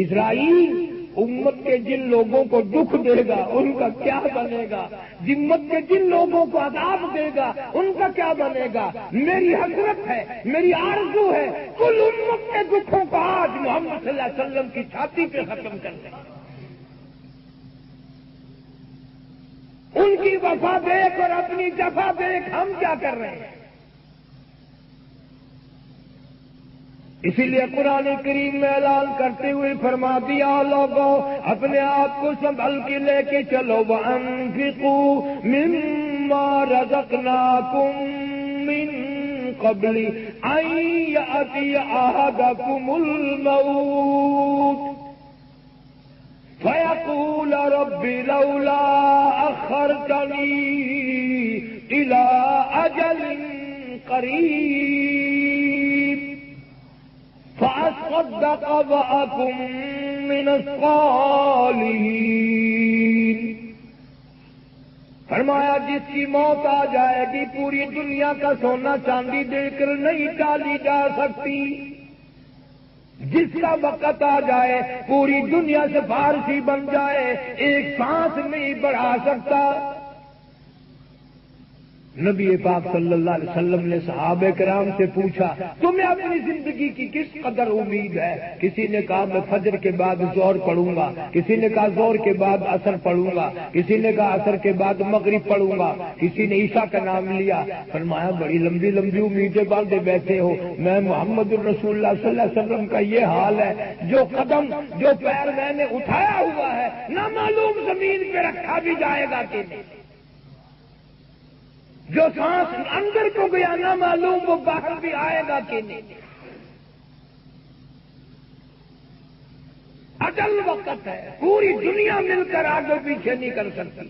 اسرائیل امت کے جن لوگوں کو دکھ دے گا ان کا کیا بنے گا، ذمت کے جن لوگوں کو عذاب دے گا ان کا کیا بنے گا؟ میری حسرت ہے، میری آرزو ہے کل امت کے دکھوں کو آج محمد صلی اللہ علیہ وسلم کی چھاتی پہ ختم کر دیں۔ ان کی وفا دیکھ اور اپنی جفا دیکھ ہم کیا کر رہے ہیں؟ اسی لیے قرآن کریم میں اعلان کرتے ہوئے فرما دیا لوگوں اپنے آپ کو سنبھل کے لے کے چلو، وَأَنفِقُوا مِمَّا رَزَقْنَاكُم مِّن قَبْلِ أَن يَأْتِيَ أَحَدَكُمُ الْمَوْتُ فَيَقُولَ رَبِّ لَوْلَا أَخَّرْتَنِي إِلَىٰ أَجَلٍ قَرِيبٍ فَأَصَّدَّقَ وَأَكُن مِّنَ الصَّالِحِينَ۔ فرمایا جس کی موت آ جائے گی پوری دنیا کا سونا چاندی دے کر نہیں ٹالی جا سکتی، جس کا وقت آ جائے پوری دنیا سے فارسی بن جائے، ایک سانس نہیں بڑھا سکتا۔ نبی پاک صلی اللہ علیہ وسلم نے صحابہ کرام سے پوچھا تمہیں اپنی زندگی کی کس قدر امید ہے؟ کسی نے کہا میں فجر کے بعد ظہر پڑھوں گا، کسی نے کہا ظہر کے بعد عصر پڑھوں گا، کسی نے کہا عصر کے بعد مغرب پڑھوں گا، کسی نے عشاء کا نام لیا۔ فرمایا بڑی لمبی لمبی امیدیں باندھے بیٹھے ہو، میں محمد الرسول اللہ صلی اللہ علیہ وسلم کا یہ حال ہے، جو قدم جو پیر میں نے اٹھایا ہوا ہے نہ معلوم زمین پہ رکھا بھی جائے گا کہ نہیں، جو سانس اندر کو گیا نہ معلوم وہ باہر بھی آئے گا کہ نہیں۔ اجل وقت ہے، پوری دنیا مل کر آگے پیچھے نہیں کر سکتی۔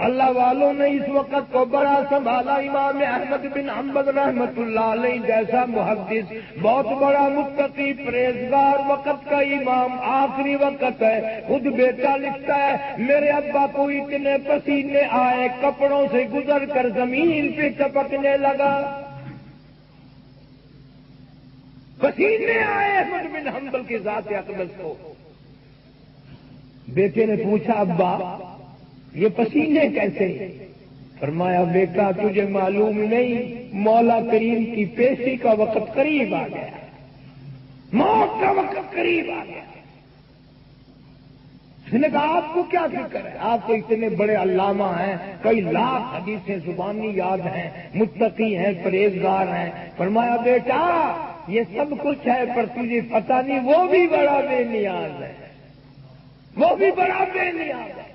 اللہ والوں نے اس وقت کو بڑا سنبھالا۔ امام احمد بن حنبل رحمت اللہ علیہ جیسا محدث، بہت بڑا متقی پرہیزگار، وقت کا امام، آخری وقت ہے، خود بیٹا لکھتا ہے میرے ابا کو اتنے پسینے آئے کپڑوں سے گزر کر زمین پہ ٹپکنے لگا، پسینے آئے احمد بن حنبل کی ذات اقدس کو۔ بیٹے نے پوچھا ابا یہ پسینے کیسے؟ فرمایا بیٹا تجھے معلوم نہیں، مولا کریم کی پیشی کا وقت قریب آ گیا، موت کا وقت قریب آ گیا۔ اس نے کہا آپ کو کیا فکر ہے، آپ تو اتنے بڑے علامہ ہیں، کئی لاکھ حدیثیں زبانی یاد ہیں، متقی ہیں، پرہیزگار ہیں۔ فرمایا بیٹا یہ سب کچھ ہے پر تجھے پتہ نہیں وہ بھی بڑا بے نیاز ہے، وہ بھی بڑا بے نیاز ہے۔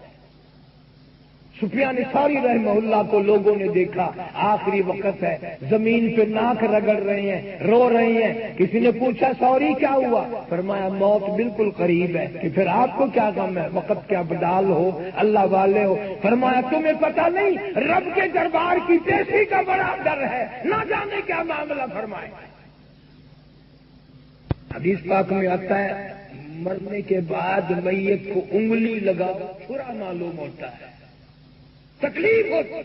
سفیان ثوری رحمہ اللہ کو لوگوں نے دیکھا، آخری وقت ہے، زمین پہ ناک رگڑ رہے ہیں، رو رہے ہیں۔ کسی نے پوچھا ثوری کیا ہوا؟ فرمایا موت بالکل قریب ہے۔ کہ پھر آپ کو کیا غم ہے؟ وقت کیا بدال ہو، اللہ والے ہو۔ فرمایا تمہیں پتہ نہیں رب کے دربار کی پیشی کا بڑا ڈر ہے، نہ جانے کیا معاملہ فرمائے۔ حدیث پاک میں آتا ہے مرنے کے بعد میت کو انگلی لگا چھرا معلوم ہوتا ہے، تکلیف ہوتی،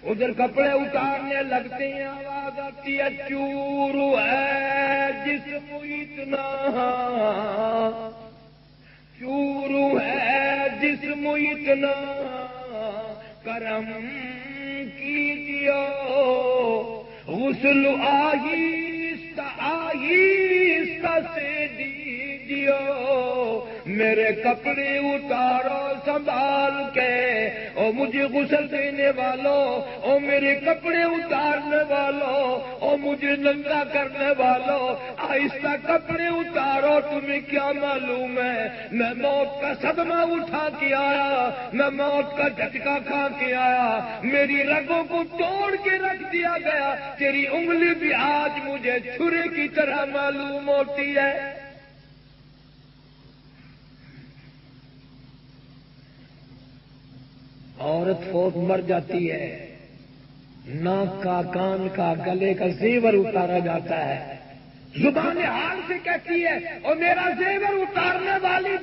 ادھر کپڑے اتارنے لگتے ہیں، آواز آتی ہے چور ہے جسم اتنا، چور ہے جسم اتنا، کرم کیجیے غسل آہستہ آہستہ سے دیجیے، میرے کپڑے اتارو سنبھال کے، او مجھے غسل دینے والوں، او میرے کپڑے اتارنے والوں، او مجھے ننگا کرنے والوں، آہستہ کپڑے اتارو۔ تمہیں کیا معلوم ہے میں موت کا صدمہ اٹھا کے آیا، میں موت کا جھٹکا کھا کے آیا، میری رگوں کو توڑ کے رکھ دیا گیا، تیری انگلی بھی آج مجھے چھرے کی طرح معلوم ہوتی ہے۔ عورت فوت مر جاتی ہے، ناک کا، کان کا، گلے کا زیور اتارا جاتا ہے، زبان حال سے کہتی ہے اور میرا زیور اتارنے والی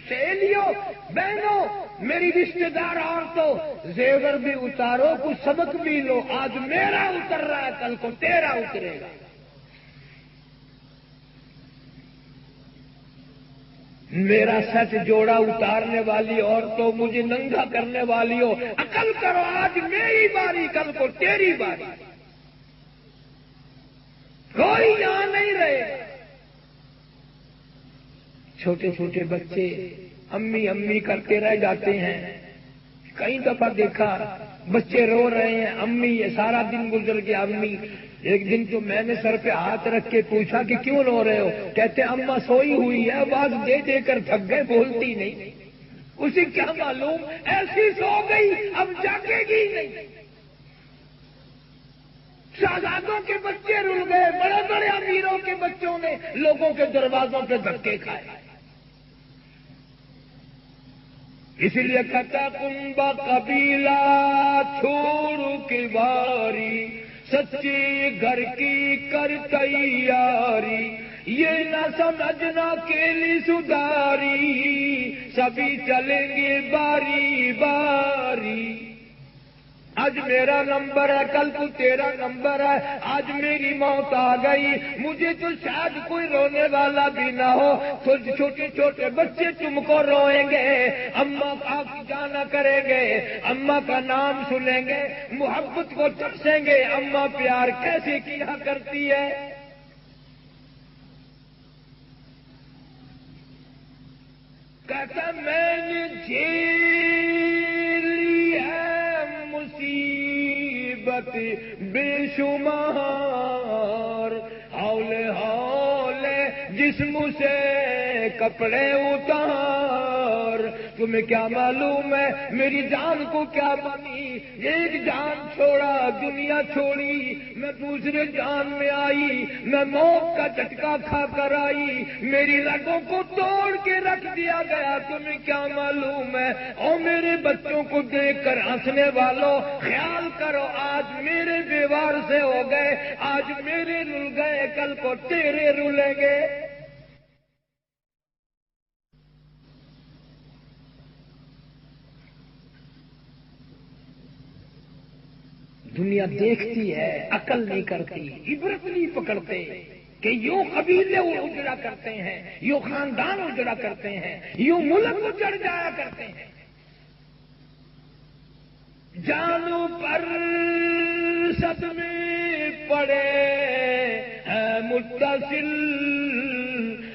سہیلیوں، بہنوں، میری رشتے دار عورتوں، زیور بھی اتارو، کچھ سبق بھی لو، آج میرا اتر رہا ہے کل کو تیرا اترے گا۔ میرا سچ جوڑا اتارنے والی عورتوں، مجھے ننگا کرنے والی ہو، عقل کرو، آج میری باری کل کو تیری باری، کوئی یہاں نہیں رہے۔ چھوٹے چھوٹے بچے امی امی کرتے رہ جاتے ہیں، کئی دفعہ دیکھا بچے رو رہے ہیں امی، یہ سارا دن گزر گیا امی۔ ایک دن تو میں نے سر پہ ہاتھ رکھ کے پوچھا کہ کیوں رو رہے ہو؟ کہتے اماں سوئی ہوئی ہے، آواز دے دے کر تھک گئے، بولتی نہیں۔ اسے کیا معلوم ایسی سو گئی اب جاگے گی نہیں۔ شہزادوں کے بچے رل گئے، بڑے بڑے امیروں کے بچوں نے لوگوں کے دروازوں پہ دھکے کھائے۔ اسی لیے کہتا کنبا قبیلہ چھوڑ کی باری، سچی گھر کی کر تیاری، یہ نہ سمجھنا کیلی سدھاری، سبھی چلیں گے باری باری۔ آج میرا نمبر ہے، کل کو تیرا نمبر ہے، آج میری موت آ گئی، مجھے تو شاید کوئی رونے والا بھی نہ ہو، تو چھوٹے چھوٹے بچے تم کو روئیں گے، اماں آپ جانا کریں گے، اماں کا نام سنیں گے، محبت کو ترسیں گے، اماں پیار کیسے کیا کرتی ہے۔ کہتا میں نے جھیلی ہے مصیبت بے شمار، ہولے ہولے جسم سے کپڑے اتار، تمہیں کیا معلوم ہے میری جان کو کیا بنی، ایک جان چھوڑا دنیا چھوڑی، میں دوسرے جان میں آئی، میں موت کا جھٹکا کھا کر آئی، میری رگوں کو توڑ کے رکھ دیا گیا، تمہیں کیا معلوم ہے۔ اور میرے بچوں کو دیکھ کر ہنسنے والوں، خیال کرو آج میرے بیوار سے ہو گئے، آج میرے رل گئے، کل کو تیرے رلیں گے۔ دنیا دیکھتی ہے، عقل نہیں کرتی، عبرت نہیں پکڑتے کہ یوں قبیلے اجڑا کرتے ہیں، یوں خاندان اجڑا کرتے ہیں، یوں ملک اجڑ جایا کرتے ہیں۔ جانوں پر صدمے پڑے ہیں متصل،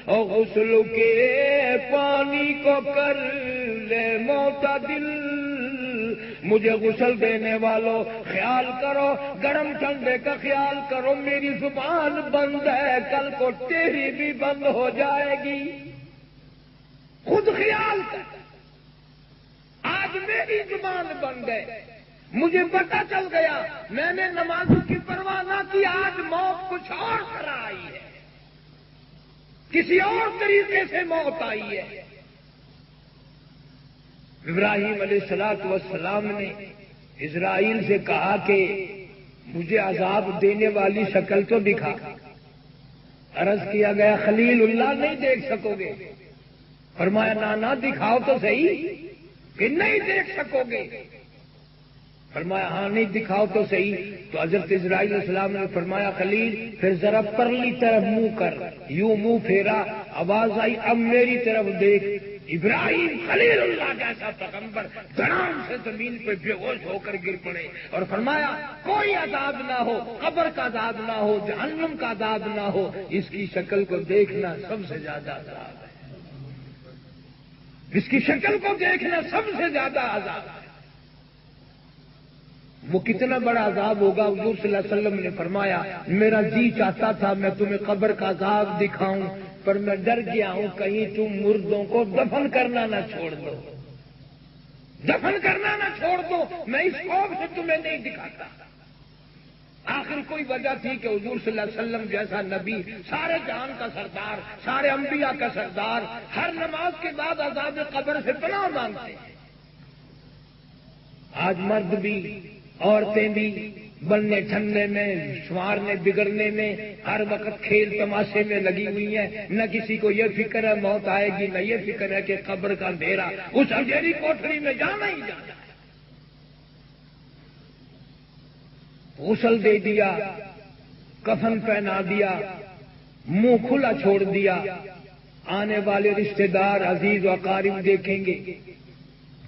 اور غسل کے پانی کو کر لے معتدل، مجھے غسل دینے والوں خیال کرو، گرم ٹھنڈے کا خیال کرو، میری زبان بند ہے، کل کو تیری بھی بند ہو جائے گی، خود خیال کر، آج میری زبان بند ہے، مجھے پتہ چل گیا، میں نے نمازوں کی پرواہ نہ کی، آج موت کچھ اور طرح آئی ہے، کسی اور طریقے سے موت آئی ہے۔ ابراہیم علیہ السلام نے اسرائیل سے کہا کہ مجھے عذاب دینے والی شکل تو دکھا، عرض کیا گیا خلیل اللہ نہیں دیکھ سکو گے، فرمایا نانا دکھاؤ تو صحیح کہ نہیں دیکھ سکو گے، فرمایا ہاں نہیں دکھاؤ تو صحیح، تو حضرت اسرائیل علیہ السلام نے فرمایا خلیل پھر ذرا پرلی طرف منہ کر، یوں منہ پھیرا، آواز آئی اب میری طرف دیکھ، ابراہیم خلیل اللہ جیسا پیغمبر دھڑام سے زمین پہ بے ہوش ہو کر گر پڑے اور فرمایا کوئی عذاب نہ ہو، قبر کا عذاب نہ ہو، جہنم کا عذاب نہ ہو، اس کی شکل کو دیکھنا سب سے زیادہ عذاب ہے، اس کی شکل کو دیکھنا سب سے زیادہ عذاب ہے۔ وہ کتنا بڑا عذاب ہوگا، حضور صلی اللہ علیہ وسلم نے فرمایا میرا جی چاہتا تھا میں تمہیں قبر کا عذاب دکھاؤں، پر میں ڈر گیا ہوں کہیں تم مردوں کو دفن کرنا نہ چھوڑ دو، دفن کرنا نہ چھوڑ دو، میں اس خوف سے تمہیں نہیں دکھاتا۔ آخر کوئی وجہ تھی کہ حضور صلی اللہ علیہ وسلم جیسا نبی، سارے جہان کا سردار، سارے انبیاء کا سردار، ہر نماز کے بعد عذاب قبر سے پناہ مانگتے ہیں۔ آج مرد بھی عورتیں بھی بننے ٹھننے میں، شمارنے بگڑنے میں، ہر وقت کھیل تماشے میں لگی ہوئی ہیں، نہ کسی کو یہ فکر ہے موت آئے گی، نہ یہ فکر ہے کہ قبر کا اندھیرا، اس اندھیری کوٹھری میں جانا ہی جانا ہے۔ غسل دے دیا، کفن پہنا دیا، منہ کھلا چھوڑ دیا، آنے والے رشتہ دار عزیز و اقارب دیکھیں گے،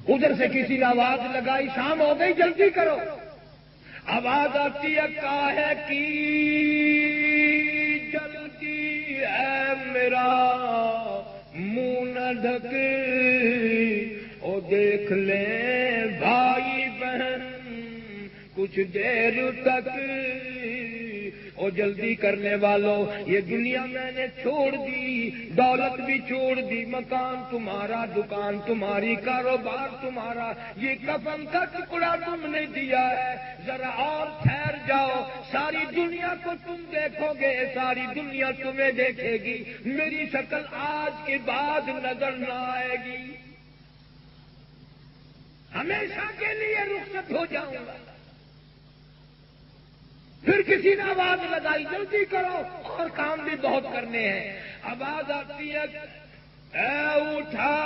ادھر سے کسی نے آواز لگائی شام ہو گئی جلدی کرو، آواز آتی ہے کاہے کی جلدی ہے میرا منہ نہ ڈھک، او دیکھ لیں بھائی بہن کچھ دیر تک، او جلدی کرنے والوں یہ دنیا میں نے چھوڑ دی، دولت بھی چھوڑ دی، مکان تمہارا، دکان تمہاری، کاروبار تمہارا، یہ کفن کا ٹکڑا تم نے دیا ہے، ذرا اور ٹھہر جاؤ، ساری دنیا کو تم دیکھو گے، ساری دنیا تمہیں دیکھے گی، میری شکل آج کے بعد نظر نہ آئے گی، ہمیشہ کے لیے رخصت ہو جاؤں گا۔ پھر کسی نے آواز لگائی جلدی کرو اور کام بھی بہت کرنے ہیں، آواز آتی ہے اے اٹھانے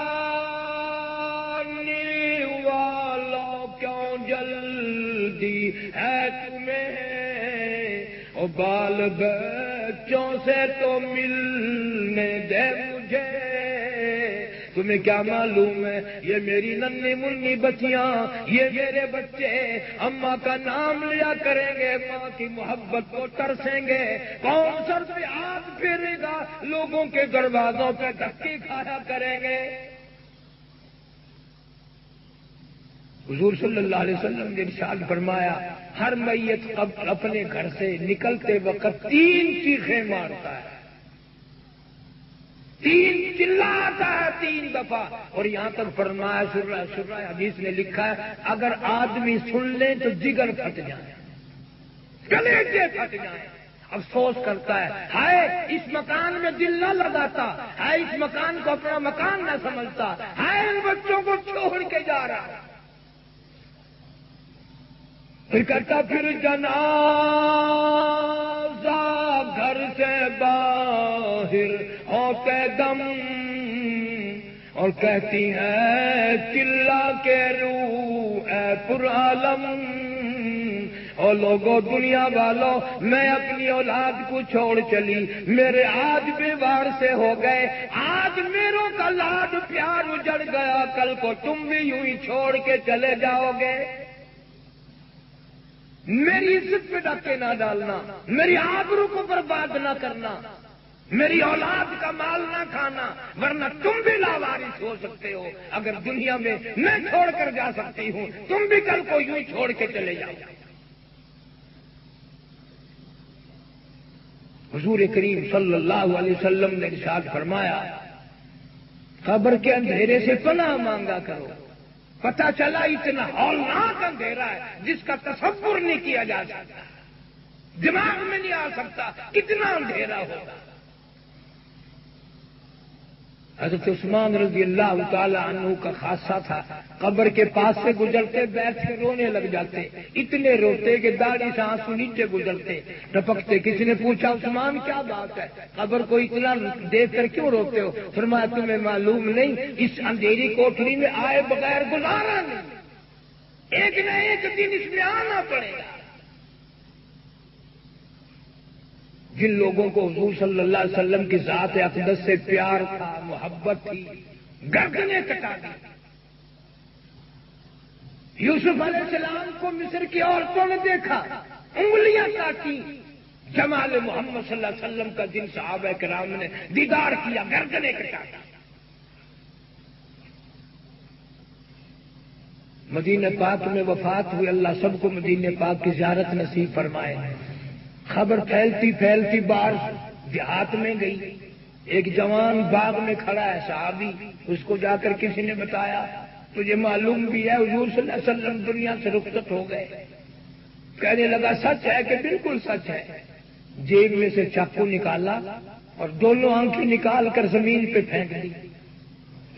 والوں کیوں جلدی دی ہے تمہیں، او بال بچوں سے تو ملنے دے مجھے، تمہیں کیا معلوم ہے یہ میری ننھی منی بچیاں، یہ میرے بچے اماں کا نام لیا کریں گے، ماں کی محبت کو ترسیں گے، کون سر پہ ہاتھ پھیرے گا، لوگوں کے دروازوں پہ دھکے کھایا کریں گے۔ حضور صلی اللہ علیہ وسلم نے ارشاد فرمایا ہر میت قبر اپنے گھر سے نکلتے وقت 3 چیخیں مارتا ہے، 3 چلاتا ہے 3 دفعہ، اور یہاں تک فرمایا شرح حدیث نے لکھا ہے اگر آدمی سن لیں تو جگر پھٹ جائے، کلیجے پھٹ جائیں، افسوس کرتا ہے ہائے اس مکان میں دل نہ لگاتا، ہائے اس مکان کو اپنا مکان نہ سمجھتا، ہائے ان بچوں کو چھوڑ کے جا رہا، پھر کہتا پھر جنازہ گھر سے باہر ہوتے دم، اور کہتی ہے چلا کے روح اے پر عالم، اور لوگوں دنیا والوں میں اپنی اولاد کو چھوڑ چلی، میرے آج بیوار سے ہو گئے، آج میروں کا لاڈ پیار اجڑ گیا، کل کو تم بھی یوں ہی چھوڑ کے چلے جاؤ گے، میری عزت پہ ڈاکے نہ ڈالنا، میری آبرو کو برباد نہ کرنا، میری اولاد کا مال نہ کھانا، ورنہ تم بھی لاوارث ہو سکتے ہو، اگر دنیا میں میں چھوڑ کر جا سکتی ہوں تم بھی کل کو یوں ہی چھوڑ کے چلے جاؤ۔ حضور کریم صلی اللہ علیہ وسلم نے ارشاد فرمایا قبر کے اندھیرے سے پناہ مانگا کرو، پتہ چلا اتنا ہولناک اندھیرا ہے جس کا تصور نہیں کیا جا سکتا، دماغ میں نہیں آ سکتا کتنا اندھیرا ہوگا۔ حضرت عثمان رضی اللہ تعالی عنہ کا خاصہ تھا، قبر کے پاس سے گزرتے بیٹھ کے رونے لگ جاتے، اتنے روتے کہ داڑھی سے آنسو نیچے گزرتے ٹپکتے۔ کسی نے پوچھا عثمان کیا بات ہے، قبر کو اتنا دیکھ کر کیوں روتے ہو؟ فرمایا تمہیں معلوم نہیں اس اندھیری کوٹری میں آئے بغیر گزارا نہیں، ایک نہ ایک دن اس میں آنا پڑے گا۔ جن لوگوں کو حضور صلی اللہ علیہ وسلم کی ذات اقدس سے پیار تھا، محبت تھی، گردنیں کٹا دی۔ یوسف علیہ السلام کو مصر کی عورتوں نے دیکھا، انگلیاں کاٹی، جمال محمد صلی اللہ علیہ وسلم کا جن صحابہ کرام نے دیدار کیا، گردنیں کٹا دی۔ مدینہ پاک میں وفات ہوئی، اللہ سب کو مدینہ پاک کی زیارت نصیب فرمائے۔ خبر پھیلتی پھیلتی باہر دیہات میں گئی، ایک جوان باغ میں کھڑا ہے صحابی، اس کو جا کر کسی نے بتایا تجھے معلوم بھی ہے حضور صلی اللہ علیہ وسلم دنیا سے رخصت ہو گئے؟ کہنے لگا سچ ہے کہ بالکل سچ ہے۔ جیب میں سے چاقو نکالا اور دونوں آنکھیں نکال کر زمین پہ پھینک دی۔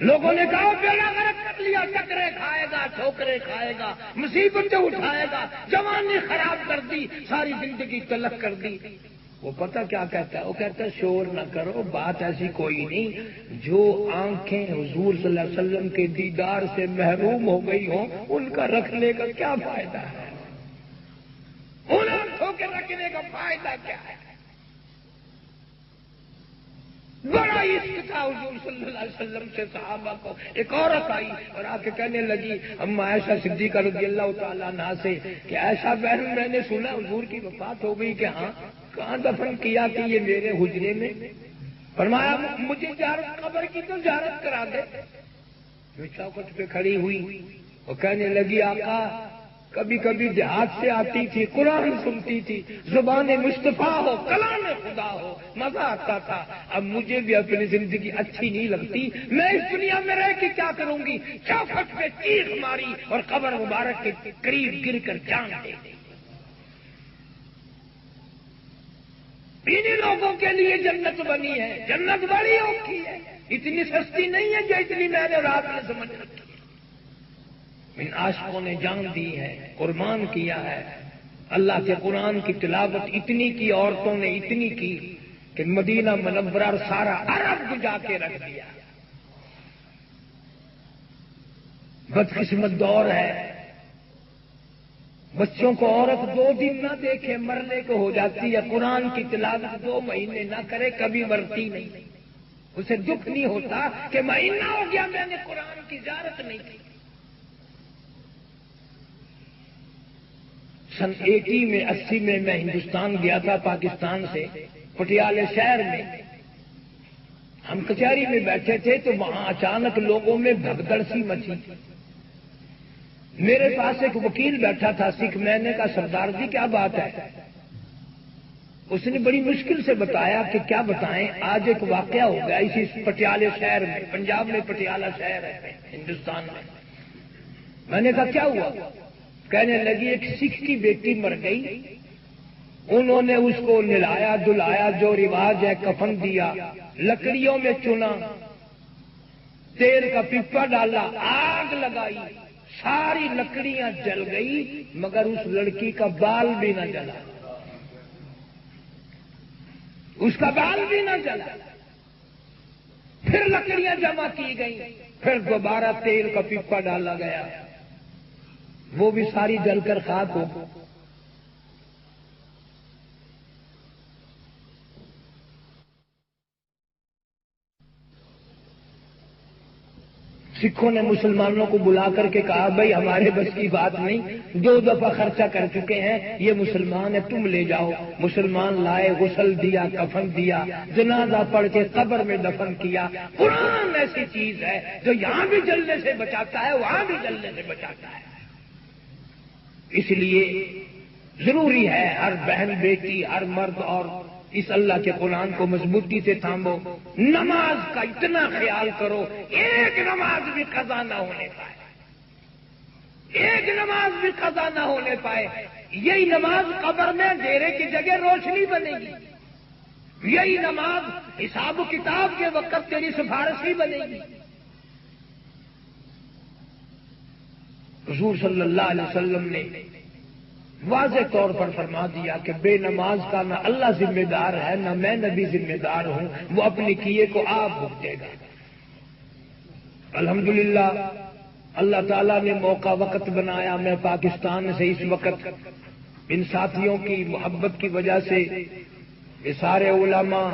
لوگوں نے کہا بیڑا غرق کر لیا، ٹکرے کھائے گا، ٹھوکرے کھائے گا، مصیبتیں اٹھائے گا، جوانی خراب کر دی، ساری زندگی تلخ کر دی۔ وہ پتہ کیا کہتا ہے؟ وہ کہتا ہے شور نہ کرو، بات ایسی کوئی نہیں، جو آنکھیں حضور صلی اللہ علیہ وسلم کے دیدار سے محروم ہو گئی ہوں ان کا رکھنے کا کیا فائدہ ہے؟ ان آنکھوں کے رکھنے کا فائدہ کیا ہے؟ بڑا عشق تھا حضور صلی اللہ علیہ وسلم سے صحابہ کو۔ ایک عورت آئی اور آ کے کہنے لگی اما عائشہ صدیقہ رضی اللہ تعالیٰ عنہا سے کہ عائشہ بہن میں نے سنا حضور کی وفات ہو گئی، کہ ہاں کہاں دفن کیا؟ کہ یہ میرے حجرے میں۔ فرمایا مجھے زیارت قبر کی تو زیارت کرا دے۔ میں چوکھٹ پہ کھڑی ہوئی اور کہنے لگی آقا کبھی کبھی دیہات سے آتی تھی، قرآن سنتی تھی، زبان مصطفیٰ ہو، کلام خدا ہو، مزہ آتا تھا۔ اب مجھے بھی اپنی زندگی اچھی نہیں لگتی، میں اس دنیا میں رہ کے کیا کروں گی؟ چوکھٹ پہ چیخ ماری اور قبر مبارک کے قریب گر کر جان دے دی۔ انہیں لوگوں کے لیے جنت بنی ہے، جنت بڑی اوکھی ہے، اتنی سستی نہیں ہے جو اتنی میں نے رات میں سمجھ رکھی۔ ان عاشقوں نے جان دی ہے، قربان کیا ہے، اللہ کے قرآن کی تلاوت اتنی کی، عورتوں نے اتنی کی کہ مدینہ منورہ اور سارا عرب جا کے رکھ دیا۔ بدقسمت دور ہے، بچوں کو عورت 2 دن نہ دیکھے مرنے کو ہو جاتی ہے، قرآن کی تلاوت 2 مہینے نہ کرے کبھی مرتی نہیں، اسے دکھ نہیں ہوتا کہ مہینہ ہو گیا میں نے قرآن کی زیارت نہیں کی۔ سن 80 میں میں ہندوستان گیا تھا پاکستان سے، پٹیالے شہر میں ہم کچہری میں بیٹھے تھے تو وہاں اچانک لوگوں میں بھگدڑ سی مچی۔ میرے پاس ایک وکیل بیٹھا تھا سکھ، میں نے کہا سردار جی کیا بات ہے؟ اس نے بڑی مشکل سے بتایا کہ کیا بتائیں، آج ایک واقعہ ہو گیا اسی پٹیالے شہر میں، پنجاب میں پٹیالہ شہر ہے ہندوستان میں۔ میں نے کہا کیا ہوا؟ کہنے لگی ایک سکھ کی بیٹی مر گئی، انہوں نے اس کو نہلایا دھلایا، جو رواج ہے کفن دیا، لکڑیوں میں چنا، تیل کا پیپا ڈالا، آگ لگائی، ساری لکڑیاں جل گئی مگر اس لڑکی کا بال بھی نہ جلا، اس کا بال بھی نہ جلا۔ پھر لکڑیاں جمع کی گئیں، پھر دوبارہ تیل کا پیپا ڈالا گیا، وہ بھی ساری جل کر خاک ہو۔ سکھوں نے مسلمانوں کو بلا کر کے کہا بھائی ہمارے بس کی بات نہیں، 2 دفعہ خرچہ کر چکے ہیں، یہ مسلمان ہے تم لے جاؤ۔ مسلمان لائے، غسل دیا، کفن دیا، جنازہ پڑھ کے قبر میں دفن کیا۔ قرآن ایسی چیز ہے جو یہاں بھی جلنے سے بچاتا ہے، وہاں بھی جلنے سے بچاتا ہے۔ اس لیے ضروری ہے ہر بہن بیٹی، ہر مرد اور اس اللہ کے قرآن کو مضبوطی سے تھامو۔ نماز کا اتنا خیال کرو ایک نماز بھی قضا نہ ہونے پائے، ایک نماز بھی قضا نہ ہونے پائے۔ یہی نماز قبر میں ڈیرے کی جگہ روشنی بنے گی، یہی نماز حساب و کتاب کے وقت تیری سفارشی بنے گی۔ حضور صلی اللہ علیہ وسلم نے واضح طور پر فرما دیا کہ بے نماز کا نہ اللہ ذمہ دار ہے نہ میں نبی ذمہ دار ہوں، وہ اپنے کیے کو آپ بھگتے گا۔ الحمدللہ اللہ تعالیٰ نے موقع وقت بنایا، میں پاکستان سے اس وقت ان ساتھیوں کی محبت کی وجہ سے یہ سارے علماء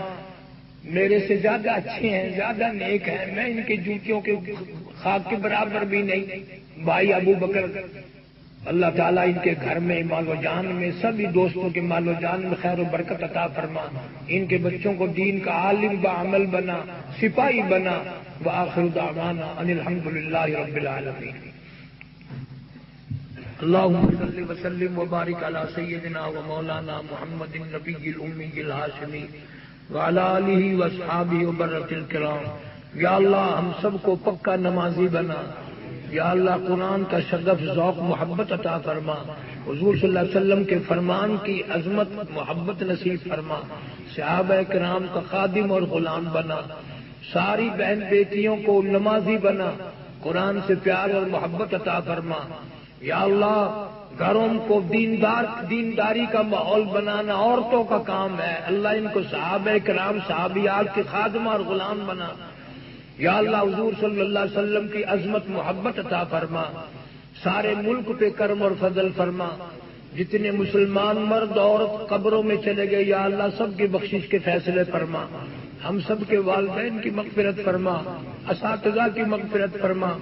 میرے سے زیادہ اچھے ہیں، زیادہ نیک ہیں، میں ان کی جوتیوں کے خاک کے برابر بھی نہیں۔ بھائی ابو بکر اللہ تعالیٰ ان کے گھر میں مال و جان میں سبھی دوستوں کے مال و جان میں خیر و برکت عطا فرما، ان کے بچوں کو دین کا عالم بعمل بنا، سپاہی بنا۔ وآخر دعوانا ان الحمدللہ رب العالمین۔ اللہم صل وسلم وبارک علی سیدنا و مولانا محمد النبی الامی الہاشمی وعلی آلہ واصحابہ وبررۃ الکرام۔ یا اللہ ہم سب کو پکا نمازی بنا، یا اللہ قرآن کا شغف ذوق محبت عطا فرما، حضور صلی اللہ علیہ وسلم کے فرمان کی عظمت محبت نصیب فرما، صحابہ کرام کا خادم اور غلام بنا، ساری بہن بیٹیوں کو نمازی بنا، قرآن سے پیار اور محبت عطا فرما۔ یا اللہ گھروں کو دینداری کا ماحول بنانا عورتوں کا کام ہے، اللہ ان کو صحابہ کرام صحابیات کے خادم اور غلام بنا۔ یا اللہ حضور صلی اللہ علیہ وسلم کی عظمت محبت عطا فرما، سارے ملک پہ کرم اور فضل فرما۔ جتنے مسلمان مرد عورت قبروں میں چلے گئے یا اللہ سب کی بخشش کے فیصلے فرما، ہم سب کے والدین کی مغفرت فرما، اساتذہ کی مغفرت فرما،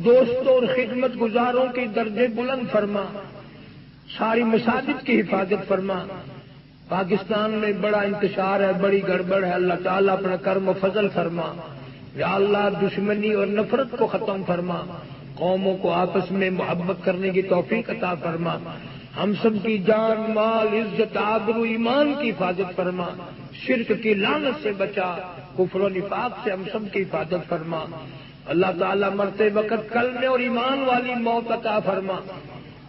دوستوں اور خدمت گزاروں کی درجے بلند فرما، ساری مساجد کی حفاظت فرما۔ پاکستان میں بڑا انتشار ہے، بڑی گڑبڑ ہے، اللہ تعالیٰ اپنا کرم و فضل فرما۔ یا اللہ دشمنی اور نفرت کو ختم فرما، قوموں کو آپس میں محبت کرنے کی توفیق عطا فرما، ہم سب کی جان مال عزت آبرو ایمان کی حفاظت فرما، شرک کی لعنت سے بچا، کفر و نفاق سے ہم سب کی حفاظت فرما۔ اللہ تعالیٰ مرتے وقت کلمے اور ایمان والی موت عطا فرما۔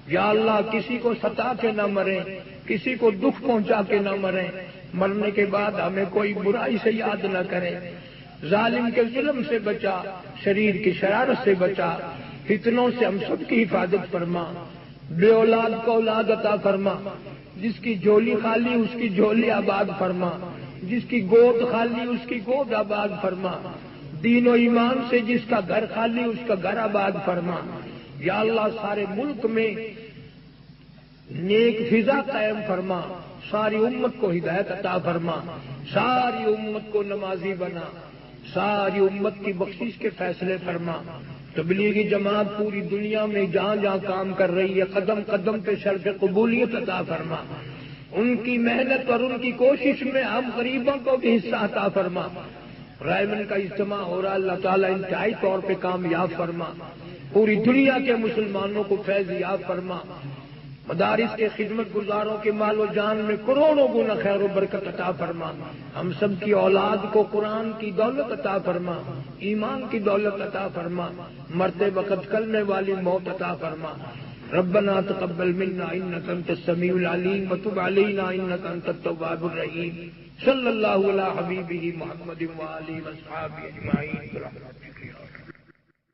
یا اللہ کسی کو ستا کے نہ مریں، کسی کو دکھ پہنچا کے نہ مریں، مرنے کے بعد ہمیں کوئی برائی سے یاد نہ کرے، ظالم کے ظلم سے بچا، شریر کی شرارت سے بچا، فتنوں سے ہم سب کی حفاظت فرما، بے اولاد کو اولاد عطا فرما، جس کی جھولی خالی اس کی جھولی آباد فرما، جس کی گود خالی اس کی گود آباد فرما، دین و ایمان سے جس کا گھر خالی اس کا گھر آباد فرما۔ یا اللہ سارے ملک میں نیک فضا قائم فرما، ساری امت کو ہدایت عطا فرما، ساری امت کو نمازی بنا، ساری امت کی بخشش کے فیصلے فرما۔ تبلیغی جماعت پوری دنیا میں جہاں جہاں کام کر رہی ہے قدم قدم پہ شرف قبولیت عطا فرما، ان کی محنت اور ان کی کوشش میں ہم غریبوں کو بھی حصہ عطا فرما۔ رائمن کا اجتماع ہو رہا، اللہ تعالیٰ انتہائی طور پہ کامیاب فرما، پوری دنیا کے مسلمانوں کو فیض یاب فرما، مدارس کے خدمت گزاروں کے مال و جان میں کروڑوں گنا خیر و برکت عطا فرما، ہم سب کی اولاد کو قرآن کی دولت عطا فرما، ایمان کی دولت عطا فرما، مرتے وقت کلمے والی موت عطا فرما۔ ربنا تقبل منا انك انت السميع العليم وتب علينا انك انت التواب الرحيم۔ صلی اللہ علی حبیبہ محمد وآلہ وصحبہ اجمعین برحمتک۔